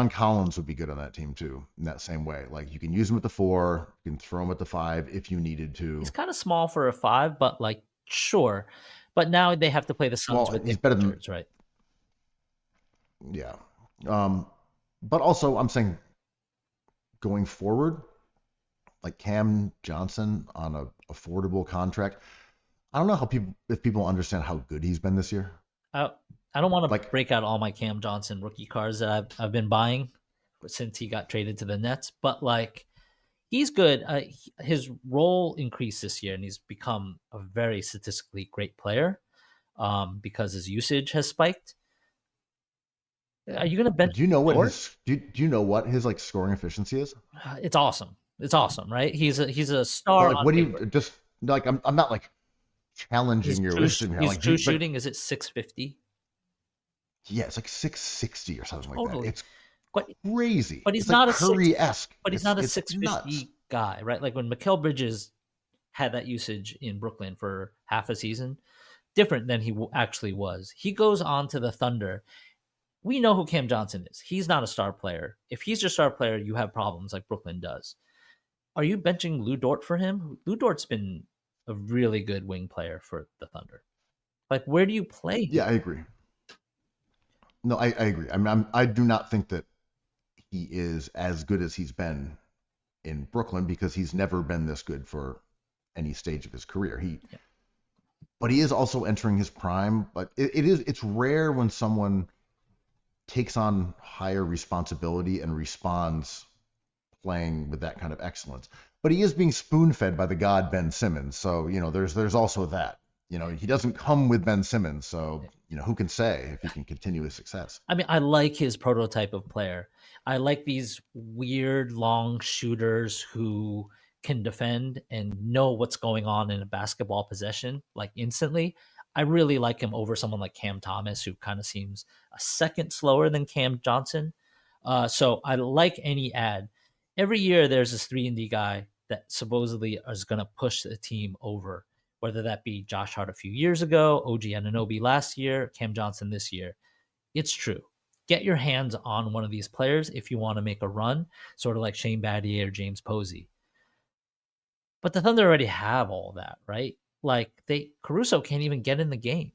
Collins would be good on that team too, in that same way. Like you can use him at the 4, you can throw him at the 5 if you needed to. He's kind of small for a 5, but like sure. But now they have to play the Suns with he's better Richards, than right? Yeah. But also I'm saying going forward, like Cam Johnson on a affordable contract. I don't know if people understand how good he's been this year. I don't want to break out all my Cam Johnson rookie cards that I've been buying since he got traded to the Nets, but like he's good. His role increased this year, and he's become a very statistically great player because his usage has spiked. Are you going to bench? Do you know what his like scoring efficiency is? It's awesome. It's awesome, right? He's a star. Like, what do you just like? I'm not like challenging your wisdom here. His Like true shooting is it 650? Yeah, it's like 660 or something like that. It's crazy. But he's it's not like a Curry-esque. But he's not a 650 nuts. guy, right? Like when Mikal Bridges had that usage in Brooklyn for half a season, different than he actually was. He goes on to the Thunder. We know who Cam Johnson is. He's not a star player. If he's your star player, you have problems like Brooklyn does. Are you benching Lou Dort for him? Lou Dort's been a really good wing player for the Thunder. Like, where do you play him? Yeah, I agree. No, I agree. I mean, I do not think that he is as good as he's been in Brooklyn because he's never been this good for any stage of his career. But he is also entering his prime. But it's rare when someone takes on higher responsibility and responds playing with that kind of excellence. But he is being spoon-fed by the god Ben Simmons. So, there's also that. He doesn't come with Ben Simmons, so who can say if he can continue his success? I mean, I like his prototype of player. I like these weird long shooters who can defend and know what's going on in a basketball possession like instantly. I really like him over someone like Cam Thomas, who kind of seems a second slower than Cam Johnson. So I like any ad. Every year there's this 3-and-D guy that supposedly is going to push the team over, whether that be Josh Hart a few years ago, OG Anunoby last year, Cam Johnson this year. It's true. Get your hands on one of these players if you want to make a run, sort of like Shane Battier or James Posey. But the Thunder already have all that, right? Like Caruso can't even get in the game.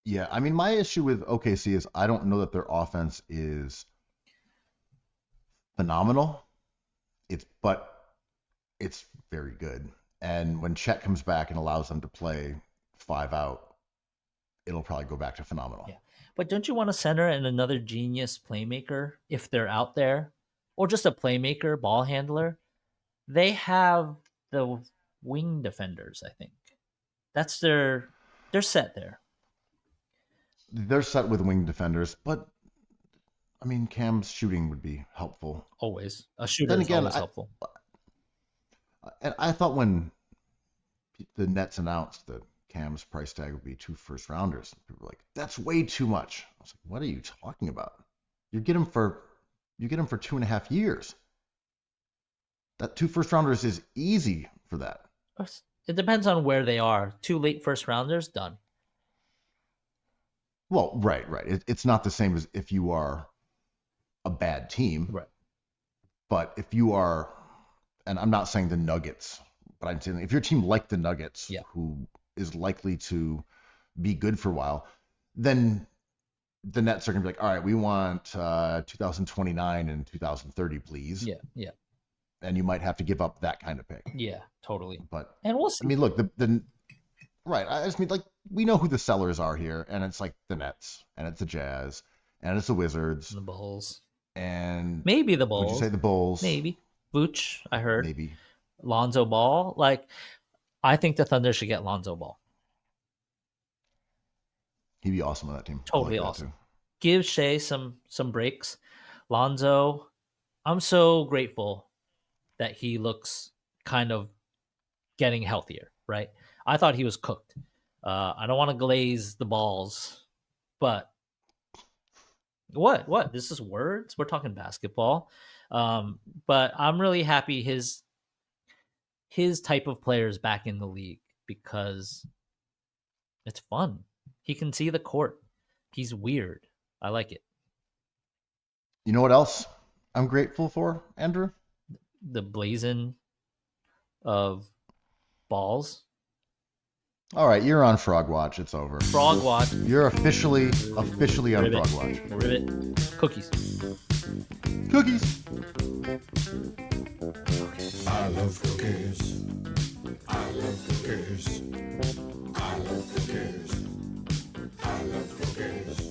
Yeah, I mean, my issue with OKC is I don't know that their offense is phenomenal. But it's very good. And when Chet comes back and allows them to play 5 out, it'll probably go back to phenomenal. Yeah. But don't you want a center and another genius playmaker if they're out there, or just a playmaker, ball handler? They have the wing defenders, I think. That's they're set there. They're set with wing defenders, but I mean, Cam's shooting would be helpful. Always. A shooter Then is again, always helpful. And I thought when the Nets announced that Cam's price tag would be 2 first-rounders, people were like, "That's way too much." I was like, "What are you talking about? You get him for 2.5 years. That 2 first-rounders is easy for that." It depends on where they are. 2 late first rounders, done. Well, right. It's not the same as if you are a bad team. Right. But if you are, and I'm not saying the Nuggets, but I'm saying if you're a team like the Nuggets, Yeah. who is likely to be good for a while, then the Nets are going to be like, all right, we want 2029 and 2030, please. Yeah. And you might have to give up that kind of pick. Yeah, totally. But And we'll see. I mean, look, right. I just mean, like, we know who the sellers are here, and it's like the Nets, and it's the Jazz, and it's the Wizards, The Bulls. and Maybe the would Bulls. you say the Bulls? Maybe. Vooch, I heard. Maybe. Lonzo Ball. Like, I think the Thunder should get Lonzo Ball. He'd be awesome on that team. I Totally like that awesome. too. Give Shea some breaks. Lonzo, I'm so grateful that he looks kind of getting healthier, right? I thought he was cooked. I don't want to glaze the balls, but what? This is words? We're talking basketball. But I'm really happy his type of player is back in the league because it's fun. He can see the court. He's weird. I like it. You know what else I'm grateful for, Andrew? The blazon of balls. All right, you're on Frog Watch. It's over. Frog Watch. You're officially on Ribbit. Frog Watch. Ribbit. Cookies. Cookies. I love cookies. I love cookies. I love cookies. I love cookies.